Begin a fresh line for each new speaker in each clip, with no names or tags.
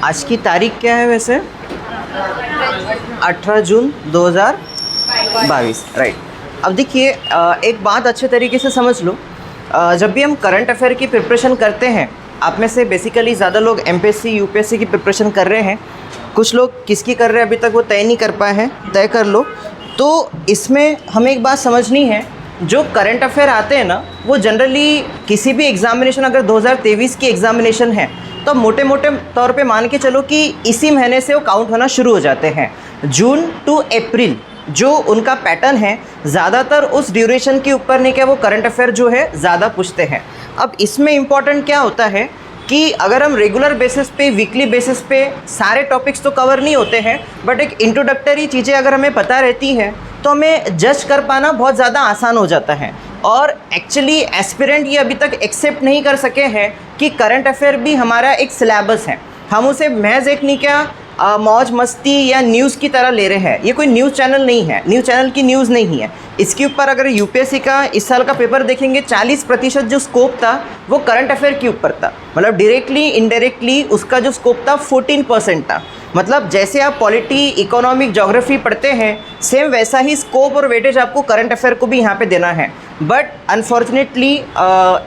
आज की तारीख क्या है वैसे? 18 जून 2022, राइट। अब देखिए, एक बात अच्छे तरीके से समझ लो। जब भी हम करंट अफेयर की प्रिपरेशन करते हैं, आप में से बेसिकली ज़्यादा लोग एमपीएससी यूपीएससी की प्रिपरेशन कर रहे हैं, कुछ लोग किसकी कर रहे हैं अभी तक वो तय नहीं कर पाए हैं, तय कर लो। तो इसमें हमें एक बात समझनी है, जो करंट अफेयर आते हैं ना, वो जनरली किसी भी एग्ज़ामिनेशन, अगर 2023 की एग्ज़ामिनेशन है तो मोटे मोटे तौर पे मान के चलो कि इसी महीने से वो काउंट होना शुरू हो जाते हैं। जून टू अप्रैल जो उनका पैटर्न है, ज़्यादातर उस ड्यूरेशन के ऊपर नहीं क्या वो करंट अफेयर जो है ज़्यादा पूछते हैं। अब इसमें इम्पॉर्टेंट क्या होता है कि अगर हम रेगुलर बेसिस पे, वीकली बेसिस पे सारे टॉपिक्स तो कवर नहीं होते हैं, बट एक इंट्रोडक्टरी चीज़ें अगर हमें पता रहती हैं तो हमें जज कर पाना बहुत ज़्यादा आसान हो जाता है। और एक्चुअली एस्पिरेंट ये अभी तक एक्सेप्ट नहीं कर सके हैं कि करंट अफेयर भी हमारा एक सिलेबस है। हम उसे महज एक नहीं क्या मौज मस्ती या न्यूज़ की तरह ले रहे हैं। ये कोई न्यूज़ चैनल नहीं है, न्यूज़ चैनल की न्यूज़ नहीं है। इसके ऊपर अगर यूपीएससी का इस साल का पेपर देखेंगे, 40% जो स्कोप था वो करंट अफेयर के ऊपर था। मतलब डायरेक्टली इनडायरेक्टली उसका जो स्कोप था 14% था। मतलब जैसे आप पॉलिटी, इकोनॉमिक, ज्योग्राफी पढ़ते हैं, सेम वैसा ही स्कोप और वेटेज आपको करंट अफेयर को भी यहाँ पे देना है। बट अनफॉर्चुनेटली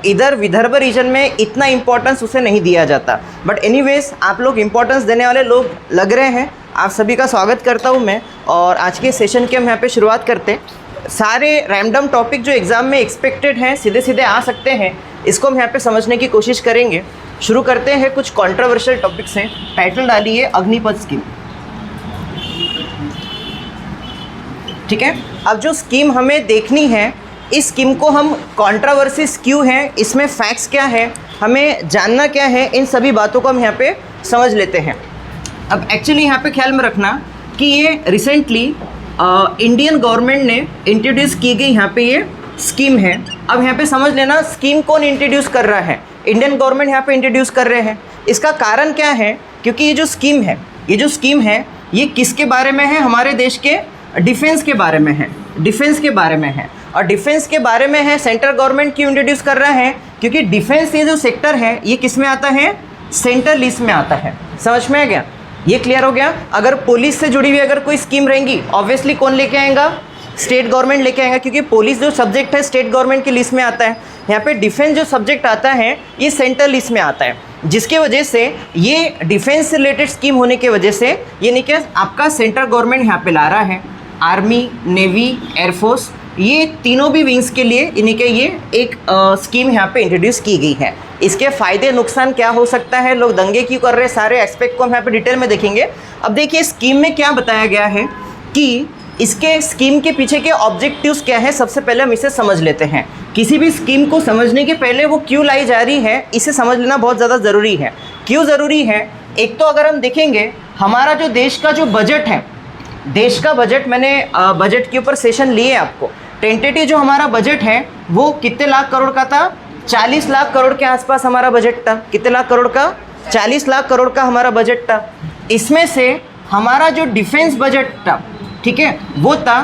इधर विदर्भ रीजन में इतना इम्पोर्टेंस उसे नहीं दिया जाता। बट एनीवेज, आप लोग इम्पोर्टेंस देने वाले लोग लग रहे हैं। आप सभी का स्वागत करता हूँ मैं। और आज के सेशन की हम यहाँ पे शुरुआत करते हैं। सारे रैंडम टॉपिक जो एग्ज़ाम में एक्सपेक्टेड हैं, सीधे सीधे आ सकते हैं, इसको हम यहाँ पे समझने की कोशिश करेंगे। शुरू करते हैं। कुछ कंट्रोवर्शियल टॉपिक्स हैं। टाइटल डालिए अग्निपथ स्कीम, ठीक है। अब जो स्कीम हमें देखनी है, इस स्कीम को हम कंट्रोवर्सीज क्यों हैं, इसमें फैक्ट्स क्या है, हमें जानना क्या है, इन सभी बातों को हम यहाँ पे समझ लेते हैं। अब एक्चुअली यहाँ पे ख्याल में रखना कि ये रिसेंटली इंडियन गवर्नमेंट ने इंट्रोड्यूस की गई यहाँ पे ये स्कीम है। अब यहाँ पे समझ लेना, स्कीम कौन इंट्रोड्यूस कर रहा है? इंडियन गवर्नमेंट यहाँ पे इंट्रोड्यूस कर रहे हैं। इसका कारण क्या है? क्योंकि ये जो स्कीम है ये किसके बारे में है? हमारे देश के डिफेंस के बारे में है। डिफेंस के बारे में है। और डिफेंस के बारे में है, सेंट्रल गवर्नमेंट क्यों इंट्रोड्यूस कर रहा है? क्योंकि डिफेंस ये जो सेक्टर है ये किस में आता है? सेंट्रल लिस्ट में आता है। समझ में आ गया? ये क्लियर हो गया? अगर पुलिस से जुड़ी हुई अगर कोई स्कीम रहेंगी, ऑब्वियसली कौन लेके आएगा? स्टेट गवर्नमेंट लेके आएगा, क्योंकि पुलिस जो सब्जेक्ट है स्टेट गवर्नमेंट की लिस्ट में आता है। यहाँ पे डिफेंस जो सब्जेक्ट आता है ये सेंट्रल लिस्ट में आता है, जिसके वजह से ये डिफेंस से रिलेटेड स्कीम होने की वजह से ये नहीं क्या आपका सेंट्रल गवर्नमेंट यहाँ पे ला रहा है। आर्मी, नेवी, एयरफोर्स, ये तीनों भी विंग्स के लिए इन्हीं के ये एक स्कीम यहाँ पे इंट्रोड्यूस की गई है। इसके फ़ायदे नुकसान क्या हो सकता है, लोग दंगे क्यों कर रहे हैं, सारे एस्पेक्ट को हम यहाँ पे डिटेल में देखेंगे। अब देखिए स्कीम में क्या बताया गया है कि इसके स्कीम के पीछे के ऑब्जेक्टिव्स क्या है, सबसे पहले हम इसे समझ लेते हैं। किसी भी स्कीम को समझने के पहले वो क्यों लाई जा रही है, इसे समझ लेना बहुत ज़्यादा ज़रूरी है। क्यों ज़रूरी है? एक तो अगर हम देखेंगे हमारा जो देश का जो बजट है, देश का बजट, मैंने बजट के ऊपर सेशन लिए आपको। टेंटेटिव जो हमारा बजट है वो कितने लाख करोड़ का था? 40 लाख करोड़ के आसपास हमारा बजट था। कितने लाख करोड़ का? 40 लाख करोड़ का हमारा बजट था। इसमें से हमारा जो डिफेंस बजट था, ठीक है, वो था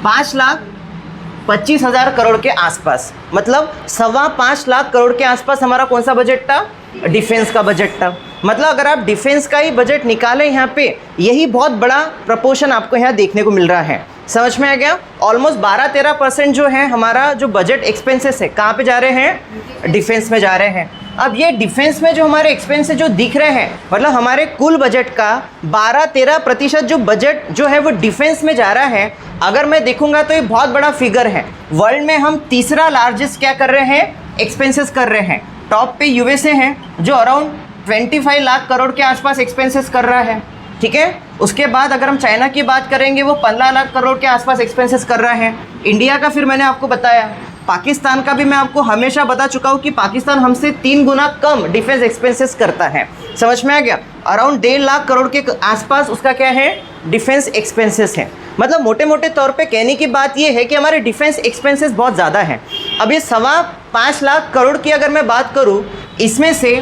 5,25,000 करोड़ के आसपास। मतलब 5.25 लाख करोड़ के आसपास हमारा कौन सा बजट था? डिफेंस का बजट था। मतलब अगर आप डिफेंस का ही बजट निकालें यहाँ पे, यही बहुत बड़ा प्रपोर्शन आपको यहाँ देखने को मिल रहा है। समझ में आ गया? ऑलमोस्ट 12-13% जो है हमारा जो बजट एक्सपेंसेस है, कहाँ पे जा रहे हैं? डिफेंस में जा रहे हैं। अब ये डिफेंस में जो हमारे एक्सपेंसेस जो दिख रहे हैं, मतलब हमारे कुल बजट का 12-13% जो बजट जो है वो डिफेंस में जा रहा है। अगर मैं देखूंगा तो ये बहुत बड़ा फिगर है। वर्ल्ड में हम तीसरा लार्जेस्ट क्या कर रहे हैं? एक्सपेंसेस कर रहे हैं। टॉप पे यूएसए है जो अराउंड 25 लाख करोड़ के आसपास एक्सपेंसेस कर रहा है, ठीक है। उसके बाद अगर हम चाइना की बात करेंगे वो 15 लाख करोड़ के आसपास एक्सपेंसेस कर रहा है। इंडिया का फिर मैंने आपको बताया। पाकिस्तान का भी मैं आपको हमेशा बता चुका हूँ कि पाकिस्तान हमसे 3 गुना कम डिफेंस एक्सपेंसेस करता है। समझ में आ गया? अराउंड 1.5 लाख करोड़ के आसपास उसका क्या है? डिफेंस एक्सपेंसेस है। मतलब मोटे मोटे तौर पे कहने की बात ये है कि हमारे डिफेंस एक्सपेंसेस बहुत ज़्यादा हैं। अब ये 5.25 लाख करोड़ की अगर मैं बात करूँ, इसमें से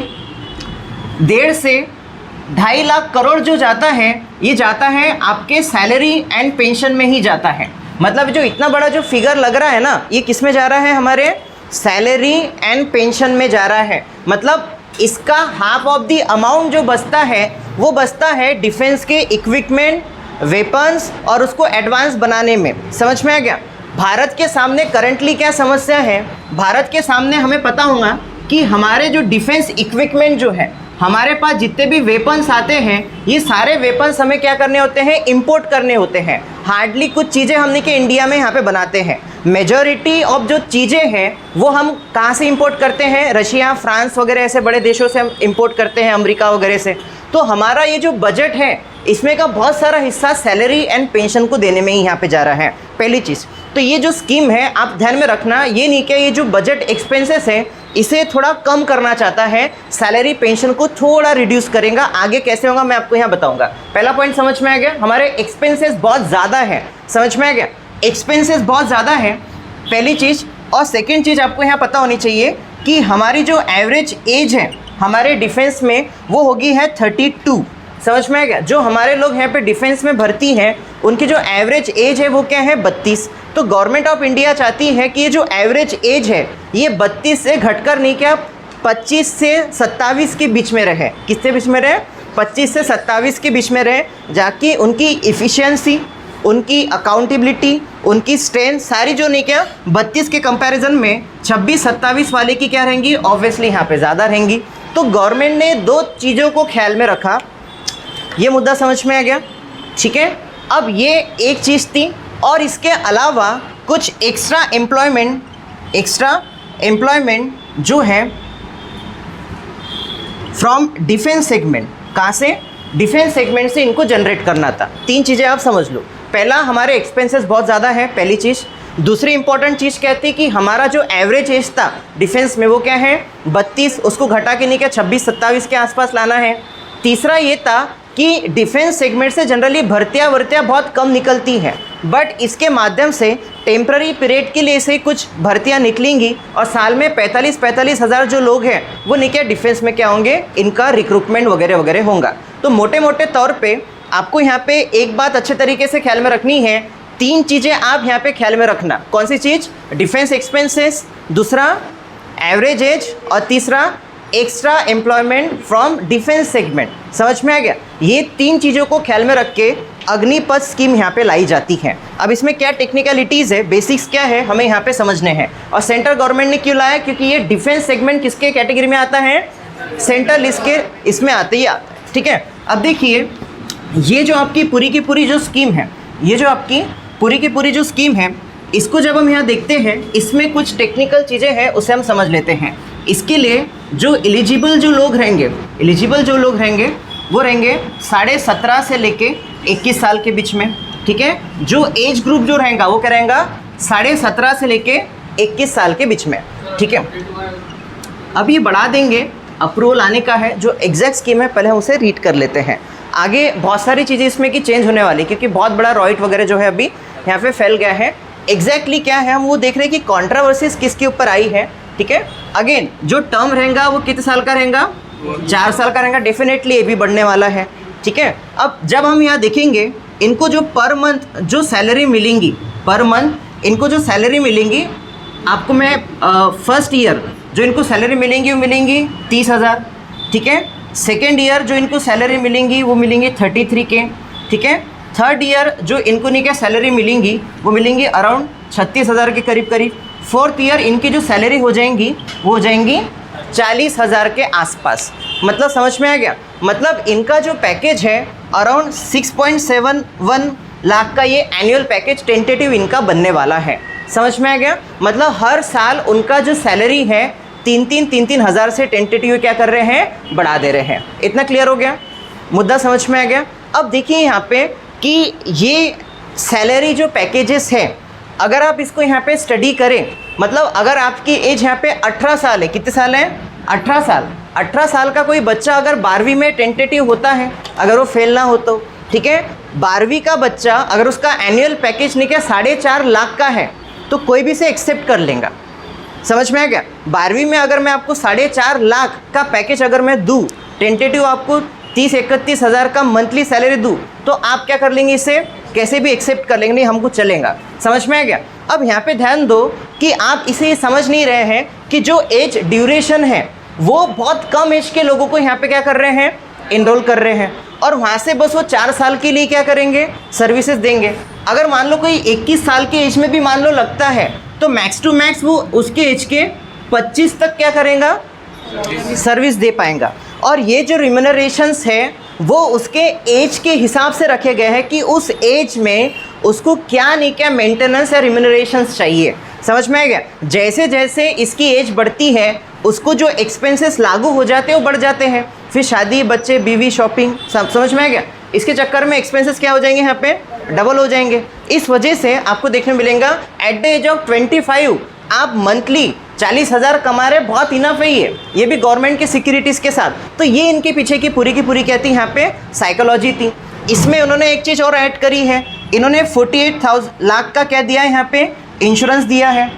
1.5 से 2.5 लाख करोड़ जो जाता है, ये जाता है आपके सैलरी एंड पेंशन में ही जाता है। मतलब जो इतना बड़ा जो फिगर लग रहा है ना, ये किस में जा रहा है? हमारे सैलरी एंड पेंशन में जा रहा है। मतलब इसका हाफ ऑफ द अमाउंट जो बचता है वो बचता है डिफेंस के इक्विपमेंट, वेपन्स और उसको एडवांस बनाने में। समझ में आ गया? भारत के सामने करंटली क्या समस्या है? भारत के सामने हमें पता होगा कि हमारे जो डिफेंस इक्विपमेंट जो है, हमारे पास जितने भी वेपन्स आते हैं, ये सारे वेपन्स हमें क्या करने होते हैं? इंपोर्ट करने होते हैं। हार्डली कुछ चीज़ें हमने के इंडिया में यहाँ पे बनाते हैं। मेजॉरिटी ऑफ जो चीज़ें हैं वो हम कहाँ से इंपोर्ट करते हैं? रशिया, फ्रांस वगैरह ऐसे बड़े देशों से हम इंपोर्ट करते हैं, अमेरिका वगैरह से। तो हमारा ये जो बजट है इसमें का बहुत सारा हिस्सा सैलरी एंड पेंशन को देने में ही यहाँ पे जा रहा है, पहली चीज़। तो ये जो स्कीम है आप ध्यान में रखना, ये नहीं कि ये जो बजट एक्सपेंसेस है इसे थोड़ा कम करना चाहता है, सैलरी पेंशन को थोड़ा रिड्यूस करेगा। आगे कैसे होगा मैं आपको यहाँ बताऊंगा। पहला पॉइंट समझ में आ गया? हमारे एक्सपेंसेस बहुत ज़्यादा है। समझ में आ गया? एक्सपेंसेस बहुत ज़्यादा है, पहली चीज़। और सेकेंड चीज़ आपको यहाँ पता होनी चाहिए कि हमारी जो एवरेज एज है हमारे डिफेंस में वो होगी है 32। समझ में आ गया? जो हमारे लोग यहाँ पे डिफेंस में भर्ती हैं उनकी जो एवरेज एज है वो क्या है? 32। तो गवर्नमेंट ऑफ इंडिया चाहती है कि ये जो एवरेज एज है ये 32 से घटकर नहीं क्या 25 से 27 के बीच में रहे। किसके बीच में रहे? 25 से 27 के बीच में रहे, जाकि उनकी इफ़िशियंसी, उनकी अकाउंटेबिलिटी, उनकी स्ट्रेंथ सारी जो नहीं क्या 32 के कंपैरिजन में 26-27 वाले की क्या रहेंगी? ऑब्वियसली यहाँ पे ज़्यादा रहेंगी। तो गवर्नमेंट ने दो चीज़ों को ख्याल में रखा। ये मुद्दा समझ में आ गया? ठीक है। अब ये एक चीज़ थी, और इसके अलावा कुछ एक्स्ट्रा एम्प्लॉयमेंट जो है फ्रॉम डिफेंस सेगमेंट, कहाँ से? डिफेंस सेगमेंट से इनको जनरेट करना था। तीन चीज़ें आप समझ लो। पहला, हमारे एक्सपेंसेस बहुत ज़्यादा है, पहली चीज़। दूसरी इंपॉर्टेंट चीज़ कहती है कि हमारा जो एवरेज एज था डिफेंस में वो क्या है? 32, उसको घटा के नहीं क्या 26-27 के आसपास लाना है। तीसरा ये था कि डिफेंस सेगमेंट से जनरली भर्तियाँ बहुत कम निकलती हैं, बट इसके माध्यम से टेम्प्ररी पीरियड के लिए से कुछ भर्तियाँ निकलेंगी और साल में 45 हज़ार जो लोग हैं वो नहीं क्या डिफेंस में क्या होंगे? इनका रिक्रूटमेंट वगैरह वगैरह होगा। तो मोटे मोटे तौर पे आपको यहाँ पे एक बात अच्छे तरीके से ख्याल में रखनी है। तीन चीज़ें आप यहाँ पे ख्याल में रखना। कौन सी चीज़? डिफेंस एक्सपेंसेस, दूसरा एवरेज एज, और तीसरा extra employment from defence segment. समझ में आ गया? ये तीन चीज़ों को ख्याल में रख के अग्निपथ स्कीम यहाँ पे लाई जाती है। अब इसमें क्या टेक्निकलिटीज़ है, बेसिक्स क्या है, हमें यहाँ पे समझने हैं। और सेंट्रल गवर्नमेंट ने क्यों लाया? क्योंकि ये डिफेंस सेगमेंट किसके कैटेगरी में आता है? सेंट्रल लिस्ट के इसमें आते ही आता है। ठीक है। अब देखिए, ये जो आपकी पूरी की पूरी जो स्कीम है, ये जो आपकी पूरी की पूरी जो स्कीम है, इसको जब हम यहाँ देखते हैं इसमें कुछ टेक्निकल चीज़ें हैं, उसे हम समझ लेते हैं। इसके लिए जो एलिजिबल जो लोग रहेंगे वो रहेंगे 17.5 से लेके 21 साल के बीच में। ठीक है। जो एज ग्रुप जो रहेगा वो क्या रहेगा? 17.5 से लेके 21 साल के बीच में। ठीक है। अब ये बढ़ा देंगे, अप्रूवल आने का है। जो एग्जैक्ट स्कीम है पहले हम उसे रीड कर लेते हैं। आगे बहुत सारी चीज़ें इसमें की चेंज होने वाली, क्योंकि बहुत बड़ा रॉइट वगैरह जो है अभी यहाँ पे फैल गया है। एग्जैक्टली क्या है हम वो देख रहे हैं कि कॉन्ट्रावर्सीज किसके ऊपर आई है। ठीक है। अगेन जो टर्म रहेगा वो कितने साल का रहेगा? 4 साल का रहेगा। डेफिनेटली ये भी बढ़ने वाला है। ठीक है। अब जब हम यहाँ देखेंगे इनको जो पर मंथ जो सैलरी मिलेंगी, पर मंथ इनको जो सैलरी मिलेंगी, आपको मैं फर्स्ट ईयर जो इनको सैलरी मिलेंगी वो मिलेंगी 30,000। ठीक है। सेकेंड ईयर जो इनको सैलरी मिलेंगी वो मिलेंगी 33 के। ठीक है। थर्ड ईयर जो इनको नहीं क्या सैलरी मिलेंगी वो मिलेंगी अराउंड 36,000 के करीब करीब। फोर्थ ईयर इनकी जो सैलरी हो जाएंगी वो हो जाएंगी 40,000 के आसपास। मतलब समझ में आ गया? मतलब इनका जो पैकेज है अराउंड 6.71 लाख का ये एनुअल पैकेज टेंटेटिव इनका बनने वाला है। समझ में आ गया? मतलब हर साल उनका जो सैलरी है 3-3 हज़ार से टेंटेटिव क्या कर रहे हैं? बढ़ा दे रहे हैं। इतना क्लियर हो गया? मुद्दा समझ में आ गया? अब देखिए यहाँ पे कि ये सैलरी जो पैकेजेस है, अगर आप इसको यहाँ पे स्टडी करें, मतलब अगर आपकी एज यहाँ पे 18 साल है, कितने साल है? 18 साल। 18 साल का कोई बच्चा अगर 12वीं में टेंटेटिव होता है, अगर वो फेल ना हो तो, ठीक है, 12वीं का बच्चा अगर उसका एनुअल पैकेज नहीं क्या 4.5 लाख का है तो कोई भी से एक्सेप्ट कर लेगा। समझ में आ गया? 12वीं में अगर मैं आपको 4.5 लाख का पैकेज अगर मैं दूँ, टेंटेटिव आपको 30-31 हज़ार का मंथली सैलरी दूँ, तो आप क्या कर लेंगे? इसे कैसे भी एक्सेप्ट कर लेंगे, नहीं हमको चलेगा। समझ में आ गया? अब यहाँ पे ध्यान दो कि आप इसे समझ नहीं रहे हैं कि जो एज ड्यूरेशन है वो बहुत कम एज के लोगों को यहाँ पे क्या कर रहे हैं, इनरोल कर रहे हैं, और वहाँ से बस वो 4 साल के लिए क्या करेंगे, सर्विसेज देंगे। अगर मान लो कोई 21 साल के एज में भी मान लो लगता है तो मैक्स टू मैक्स वो उसके एज के 25 तक क्या करेगा, सर्विस दे पाएगा। और ये जो रिम्यूनरेशंस है वो उसके एज के हिसाब से रखे गए हैं कि उस एज में उसको क्या नहीं क्या मेंटेनेंस या रिम्यूनरेशंस चाहिए। समझ में आ गया? जैसे जैसे इसकी एज बढ़ती है उसको जो एक्सपेंसेस लागू हो जाते हैं वो बढ़ जाते हैं, फिर शादी, बच्चे, बीवी, शॉपिंग, सब समझ में आ गया। इसके चक्कर में एक्सपेंसेस क्या हो जाएंगे, यहाँ पे डबल हो जाएंगे। इस वजह से आपको देखने मिलेगा एट द एज ऑफ 25 आप मंथली 40,000 कमा रहे, बहुत इनफ है ये भी गवर्नमेंट के सिक्योरिटीज़ के साथ। तो ये इनके पीछे की पूरी क्या थी, यहाँ पे साइकोलॉजी थी। इसमें उन्होंने एक चीज़ और ऐड करी है, इन्होंने 48 लाख का क्या दिया है, यहाँ पे इंश्योरेंस दिया है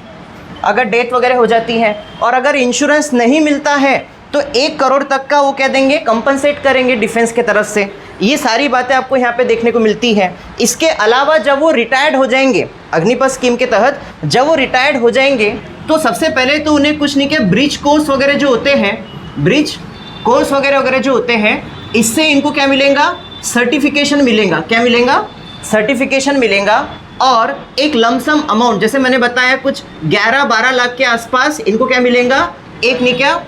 अगर डेथ वगैरह हो जाती है, और अगर इंश्योरेंस नहीं मिलता है तो 1 करोड़ तक का वो क्या देंगे, कंपनसेट करेंगे डिफेंस के तरफ से। ये सारी बातें आपको यहाँ पे देखने को मिलती है। इसके अलावा जब वो रिटायर्ड हो जाएंगे अग्निपथ स्कीम के तहत, जब वो रिटायर्ड हो जाएंगे तो सबसे पहले तो उन्हें कुछ नहीं, क्या ब्रिज कोर्स वगैरह जो होते हैं, ब्रिज कोर्स वगैरह जो होते हैं, इससे इनको क्या मिलेगा, सर्टिफिकेशन मिलेगा। क्या मिलेगा, सर्टिफिकेशन मिलेगा। और एक लमसम अमाउंट, जैसे मैंने बताया कुछ 11-12 लाख के आसपास इनको क्या मिलेगा, एक नहीं क्या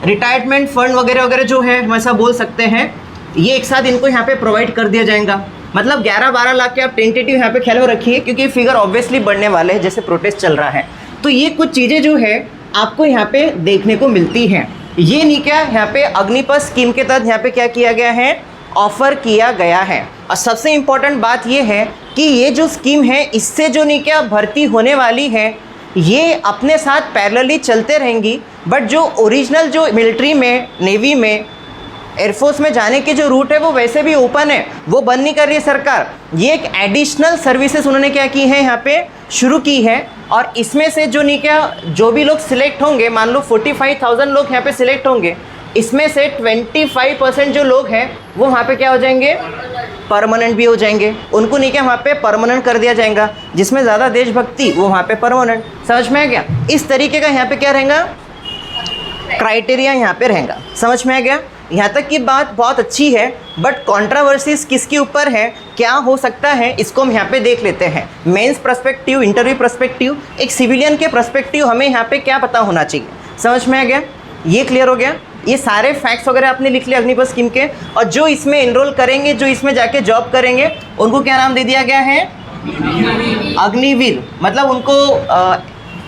रिटायरमेंट फंड वगैरह जो है हम ऐसा बोल सकते हैं, ये एक साथ इनको यहाँ पे प्रोवाइड कर दिया जाएगा। मतलब 11-12 लाख के आप टेंटेटिव यहाँ पे ख्याल में रखिए, क्योंकि फिगर ऑब्वियसली बढ़ने वाले हैं जैसे प्रोटेस्ट चल रहा है। तो ये कुछ चीज़ें जो है आपको यहाँ पे देखने को मिलती हैं। ये नहीं क्या यहाँ पे अग्निपथ स्कीम के तहत यहाँ पे क्या किया गया है, ऑफ़र किया गया है। और सबसे इम्पॉर्टेंट बात ये है कि ये जो स्कीम है इससे जो नहीं क्या भर्ती होने वाली है ये अपने साथ पैरेलली चलते रहेंगी। बट जो ओरिजिनल जो मिलिट्री में, नेवी में, एयरफोर्स में जाने के जो रूट है वो वैसे भी ओपन है, वो बंद नहीं कर रही है सरकार। ये एक एडिशनल सर्विसेज उन्होंने क्या की है, यहाँ पे शुरू की है। और इसमें से जो नहीं क्या जो भी लोग सिलेक्ट होंगे, मान लो 45,000 लोग यहाँ पे सिलेक्ट होंगे, इसमें से 25% जो लोग हैं वो वहाँ पे क्या हो जाएंगे, परमानेंट भी हो जाएंगे। उनको नहीं क्या वहाँ पे परमानेंट कर दिया जाएगा, जिसमें ज़्यादा देशभक्ति वो वहाँ पे परमानेंट। समझ में आ गया? इस तरीके का यहाँ पे क्या रहेगा, क्राइटेरिया यहाँ पे रहेगा। समझ में आ गया? यहाँ तक की बात बहुत अच्छी है, बट कंट्रोवर्सीज किसके ऊपर है, क्या हो सकता है, इसको हम यहाँ पे देख लेते हैं। मेंस पर्सपेक्टिव, इंटरव्यू पर्सपेक्टिव, एक सिविलियन के पर्सपेक्टिव हमें यहाँ पे क्या पता होना चाहिए। समझ में आ गया? ये क्लियर हो गया? ये सारे फैक्ट्स वगैरह आपने लिख लिया अग्निपथ स्कीम के। और जो इसमें एनरोल करेंगे, जो इसमें जाके जॉब करेंगे, उनको क्या नाम दे दिया गया है, अग्निवीर। मतलब उनको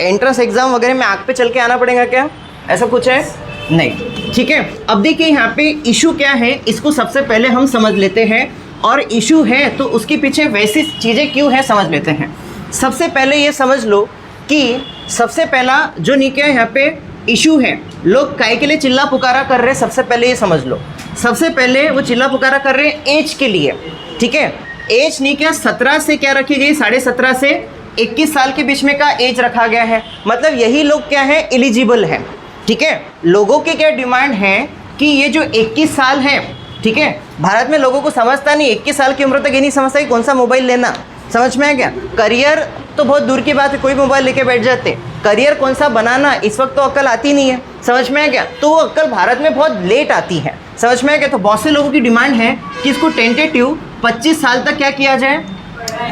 एंट्रेंस एग्जाम वगैरह में आग पे चल के आना पड़ेगा क्या, ऐसा कुछ है नहीं? ठीक है। अब देखिए यहाँ पे इशू क्या है, इसको सबसे पहले हम समझ लेते हैं। और इशू है तो उसके पीछे वैसी चीज़ें क्यों है समझ लेते हैं। सबसे पहले ये समझ लो कि सबसे पहला जो नहीं क्या यहाँ पे इशू है, लोग काय के लिए चिल्ला पुकारा कर रहे हैं, सबसे पहले ये समझ लो। सबसे पहले वो चिल्ला पुकारा कर रहे हैं एज के लिए। ठीक है, एज नहीं क्या 17 से क्या रखी गई, 17.5 से 21 साल के बीच में का एज रखा गया है। मतलब यही लोग क्या है, एलिजिबल है। ठीक है, लोगों की क्या डिमांड है कि ये जो 21 साल है, ठीक है, भारत में लोगों को समझता नहीं, 21 साल की उम्र तक ये नहीं समझता कि कौन सा मोबाइल लेना। समझ में आ गया? करियर तो बहुत दूर की बात है, कोई मोबाइल लेके बैठ जाते। करियर कौन सा बनाना इस वक्त तो अक्ल आती नहीं है। समझ में आ गया? तो वो अक्ल भारत में बहुत लेट आती है। समझ में आ गया? तो बहुत से लोगों की डिमांड है कि इसको टेंटेटिव 25 साल तक क्या किया जाए,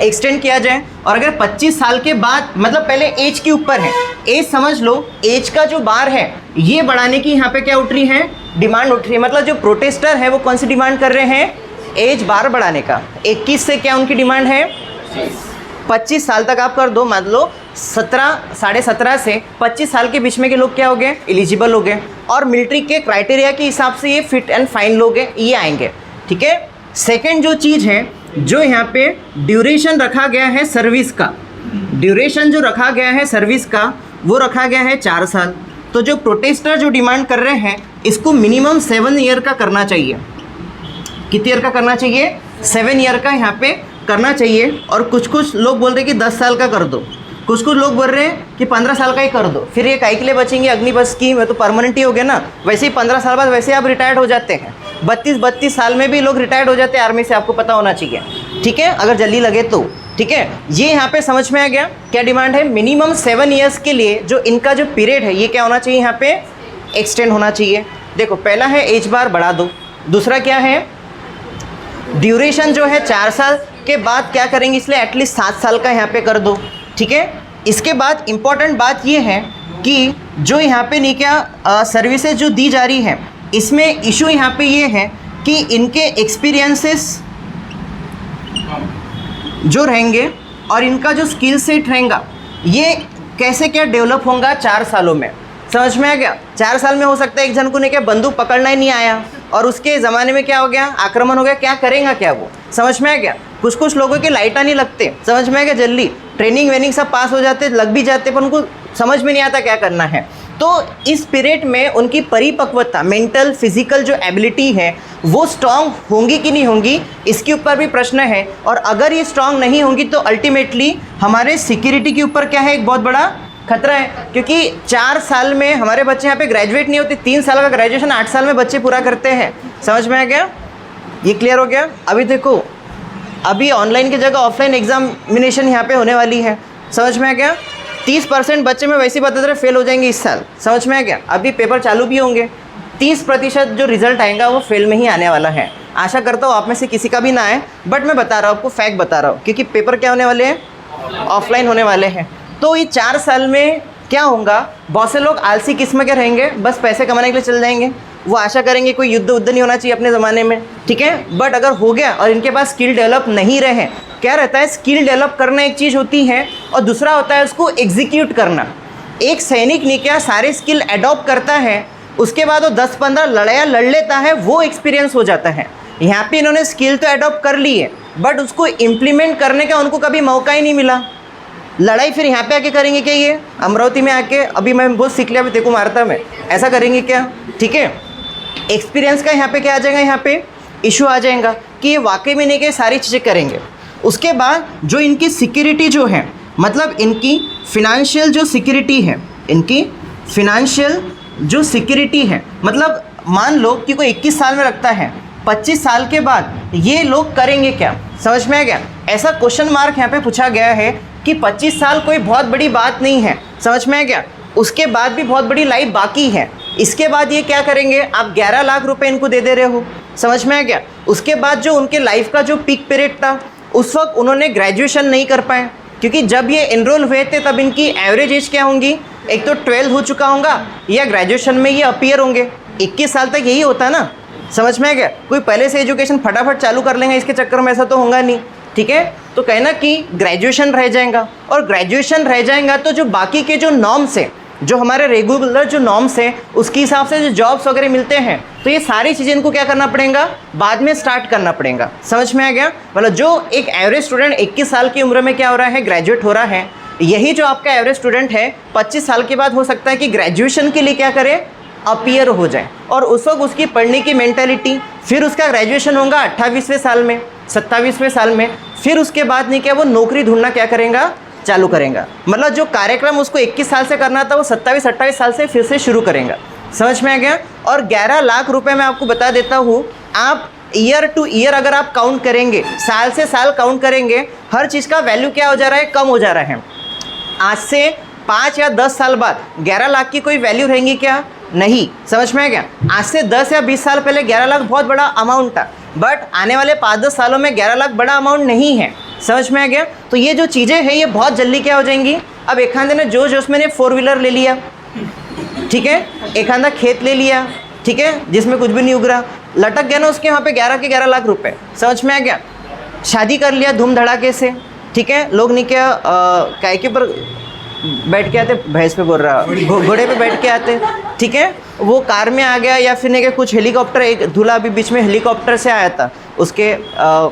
एक्सटेंड किया जाए। और अगर 25 साल के बाद, मतलब पहले एज के ऊपर है, एज समझ लो, एज का जो बार है ये बढ़ाने की यहाँ पे क्या उठ रही है, डिमांड उठ रही है। मतलब जो प्रोटेस्टर है वो कौन सी डिमांड कर रहे हैं, एज बार बढ़ाने का। 21 से क्या उनकी डिमांड है, 25 साल तक आप कर दो। मान लो 17.5 से 25 साल के बीच में के लोग क्या हो गए, एलिजिबल हो गए। और मिलिट्री के क्राइटेरिया के हिसाब से ये फिट एंड फाइन लोग हैं, ये आएंगे। ठीक है। सेकेंड जो चीज़ है, जो यहाँ पे ड्यूरेशन रखा गया है सर्विस का, ड्यूरेशन जो रखा गया है सर्विस का वो रखा गया है 4 साल। तो जो प्रोटेस्टर जो डिमांड कर रहे हैं इसको मिनिमम 7 ईयर का करना चाहिए। कितने ईयर का करना चाहिए, 7 ईयर का यहाँ पे करना चाहिए। और कुछ लोग बोल रहे हैं कि 10 साल का कर दो, कुछ लोग बोल रहे हैं कि 15 साल का ही कर दो। फिर ये काहे के लिए बचेंगे, अग्निपथ स्कीम है तो परमानेंट ही हो गया ना। वैसे ही 15 साल बाद वैसे आप रिटायर्ड हो जाते हैं। 32 साल में भी लोग रिटायर्ड हो जाते हैं आर्मी से, आपको पता होना चाहिए। ठीक है, अगर जल्दी लगे तो ठीक है, ये यहाँ पे समझ में आ गया क्या डिमांड है। मिनिमम 7 ईयर्स के लिए जो इनका जो पीरियड है ये क्या होना चाहिए, यहाँ पे एक्सटेंड होना चाहिए। देखो पहला है एज बार बढ़ा दो, दूसरा क्या है ड्यूरेशन जो है 4 साल के बाद क्या करेंगे, इसलिए एटलीस्ट 7 साल का यहाँ पे कर दो। ठीक है, इसके बाद इम्पॉर्टेंट बात ये है कि जो यहाँ पे नहीं क्या सर्विसेज जो दी जा रही है इसमें इशू यहाँ पे ये है कि इनके एक्सपीरियंसेस जो रहेंगे और इनका जो स्किल सेट रहेगा ये कैसे क्या डेवलप होगा 4 सालों में। समझ में आ गया। 4 साल में हो सकता है एक जन को नहीं क्या बंदूक पकड़ना ही नहीं आया और उसके ज़माने में क्या हो गया, आक्रमण हो गया, क्या करेगा क्या वो। समझ में आ गया। कुछ कुछ लोगों के लाइटा नहीं लगते, समझ में आ गया, जल्दी ट्रेनिंग वेनिंग सब पास हो जाते, लग भी जाते, पर उनको समझ में नहीं आता क्या करना है। तो इस पीरियड में उनकी परिपक्वता, मेंटल फिजिकल जो एबिलिटी है वो स्ट्रांग होंगी कि नहीं होंगी, इसके ऊपर भी प्रश्न है। और अगर ये स्ट्रांग नहीं होंगी तो अल्टीमेटली हमारे सिक्योरिटी के ऊपर क्या है, एक बहुत बड़ा खतरा है। क्योंकि 4 साल में हमारे बच्चे यहाँ पे ग्रेजुएट नहीं होते, 3 साल का ग्रेजुएशन 8 साल में बच्चे पूरा करते हैं। समझ में आ गया, ये क्लियर हो गया। अभी देखो अभी ऑनलाइन की जगह ऑफलाइन एग्जामिनेशन यहाँ पे होने वाली है। समझ में आ गया। 30% बच्चे में वैसे ही बता रहे फेल हो जाएंगे इस साल। समझ में आ गया। अभी पेपर चालू भी होंगे, 30% जो रिजल्ट आएगा वो फेल में ही आने वाला है। आशा करता हूँ आप में से किसी का भी ना आए, बट मैं बता रहा हूँ आपको, फैक्ट बता रहा हूँ, क्योंकि पेपर क्या होने वाले हैं, ऑफलाइन होने वाले हैं। तो ये 4 साल में क्या होगा, बहुत से लोग आलसी किस्म के रहेंगे, बस पैसे कमाने के लिए चल जाएंगे। वो आशा करेंगे कोई युद्ध उद्ध नहीं होना चाहिए अपने ज़माने में, ठीक है। बट अगर हो गया और इनके पास स्किल डेवलप नहीं रहे, क्या रहता है, स्किल डेवलप करना एक चीज़ होती है और दूसरा होता है उसको एग्जीक्यूट करना। एक सैनिक ने क्या सारे स्किल अडॉप्ट करता है, उसके बाद वो 10-15 लड़ाइयाँ लड़ लेता है, वो एक्सपीरियंस हो जाता है। यहाँ पे इन्होंने स्किल तो अडॉप्ट कर ली है, बट उसको इम्प्लीमेंट करने का उनको कभी मौका ही नहीं मिला। लड़ाई फिर यहाँ पे आके करेंगे क्या, ये अमरावती में आके अभी मैं बहुत सीख लिया, अभी देखो मारता मैं, ऐसा करेंगे क्या, ठीक है। एक्सपीरियंस का यहाँ पे क्या आ जाएगा, यहाँ पे इशू आ जाएगा कि ये वाकई में नहीं के सारी चीज़ें करेंगे। उसके बाद जो इनकी सिक्योरिटी जो है, मतलब इनकी फिनेंशियल जो सिक्योरिटी है, इनकी फिनेंशियल जो सिक्योरिटी है, मतलब मान लो कि कोई 21 साल में रखता है, 25 साल के बाद ये लोग करेंगे क्या। समझ में आ गया। ऐसा क्वेश्चन मार्क यहाँ पे पूछा गया है कि 25 साल कोई बहुत बड़ी बात नहीं है। समझ में आ गया। उसके बाद भी बहुत बड़ी लाइफ बाकी है। इसके बाद ये क्या करेंगे, आप 11 लाख रुपए इनको दे रहे हो। समझ में आ गया। उसके बाद जो उनके लाइफ का जो पीक पीरियड था, उस वक्त उन्होंने ग्रेजुएशन नहीं कर पाए, क्योंकि जब ये एनरोल हुए थे तब इनकी एवरेज एज क्या होंगी, एक तो 12 हो चुका होगा या ग्रेजुएशन में ये अपीयर होंगे। 21 साल तक यही होता है ना। समझ में आ गया। कोई पहले से एजुकेशन फटाफट चालू कर लेंगे, इसके चक्कर में ऐसा तो होगा नहीं, ठीक है। तो कहना कि ग्रेजुएशन रह जाएगा, और ग्रेजुएशन रह जाएगा तो जो बाकी के जो नॉर्म्स है, जो हमारे रेगुलर जो नॉर्म्स है, उसके हिसाब से जो जॉब्स वगैरह मिलते हैं, तो ये सारी चीज़ें इनको क्या करना पड़ेगा, बाद में स्टार्ट करना पड़ेगा। समझ में आ गया। मतलब जो एक एवरेज स्टूडेंट 21 साल की उम्र में क्या हो रहा है, ग्रेजुएट हो रहा है, यही जो आपका एवरेज स्टूडेंट है 25 साल के बाद हो सकता है कि ग्रेजुएशन के लिए क्या करे, अपीयर हो जाए। और उस वक्त उसकी पढ़ने की मेंटालिटी, फिर उसका ग्रेजुएशन होगा 28वें साल में, 27वें साल में, फिर उसके बाद नहीं क्या वो नौकरी ढूंढना क्या करेगा, चालू करेगा। मतलब जो कार्यक्रम उसको 21 साल से करना था वो 27-28 साल से फिर से शुरू करेगा। समझ में आ गया। और 11 लाख रुपए मैं आपको बता देता हूँ, आप ईयर टू ईयर अगर आप काउंट करेंगे, साल से साल काउंट करेंगे, हर चीज़ का वैल्यू क्या हो जा रहा है, कम हो जा रहा है। आज से 5 या 10 साल बाद 11 लाख की कोई वैल्यू रहेंगी क्या, नहीं। समझ में आ गया। आज से 10 या 20 साल पहले 11 लाख बहुत बड़ा अमाउंट था, बट आने वाले 5-10 सालों में 11 लाख बड़ा अमाउंट नहीं है। समझ में आ गया। तो ये जो चीज़ें हैं ये बहुत जल्दी क्या हो जाएंगी। अब एक आधे ने जोश मैंने 4 व्हीलर ले लिया, ठीक है, एक आधा खेत ले लिया, ठीक है, जिसमें कुछ भी नहीं उग रहा, लटक गया ना उसके वहाँ पे 11 के 11 लाख रुपए। समझ में आ गया। शादी कर लिया धूम धड़ाके से, ठीक है, लोग नहीं क्या काय के पर बैठ के आते, भैंस पे बोल रहा, घोड़े पे बैठ के आते, ठीक है, वो कार में आ गया, या फिर नहीं क्या कुछ हेलीकॉप्टर, एक दूल्हा अभी बीच में हेलीकॉप्टर से आया था उसके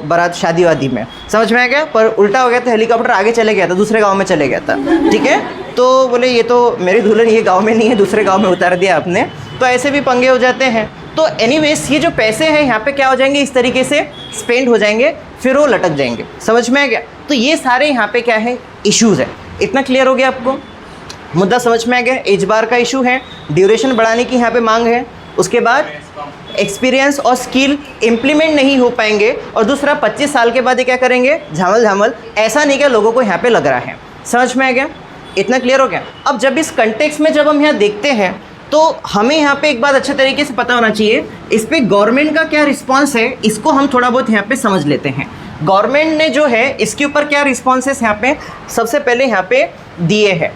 बारात शादी वादी में। समझ में आ गया। पर उल्टा हो गया था, हेलीकॉप्टर आगे चले गया था, दूसरे गांव में चले गया था, ठीक है। तो बोले ये तो मेरी दुल्हन ये गांव में नहीं है, दूसरे गांव में उतार दिया आपने। तो ऐसे भी पंगे हो जाते हैं। तो एनीवेज ये जो पैसे हैं यहाँ पे क्या हो जाएंगे, इस तरीके से स्पेंड हो जाएंगे, फिर वो लटक जाएंगे। समझ में आ गया। तो ये सारे यहाँ पे क्या है, इश्यूज़ है। इतना क्लियर हो गया आपको, मुद्दा समझ में आ गया। एज बार का इशू है, ड्यूरेशन बढ़ाने की यहाँ पे मांग है, उसके बाद एक्सपीरियंस और स्किल इम्प्लीमेंट नहीं हो पाएंगे, और दूसरा 25 साल के बाद ये क्या करेंगे, झामल झामल। ऐसा नहीं क्या लोगों को यहाँ पे लग रहा है। समझ में आ गया? इतना क्लियर हो गया? अब जब इस कंटेक्स्ट में जब हम यहाँ देखते हैं तो हमें यहाँ पे एक बात अच्छे तरीके से पता होना चाहिए, इस पे गवर्नमेंट का क्या रिस्पॉन्स है, इसको हम थोड़ा बहुत यहाँ पे समझ लेते हैं। गवर्नमेंट ने जो है इसके ऊपर क्या रिस्पॉन्सेस यहाँ पे सबसे पहले यहाँ पे दिए हैं।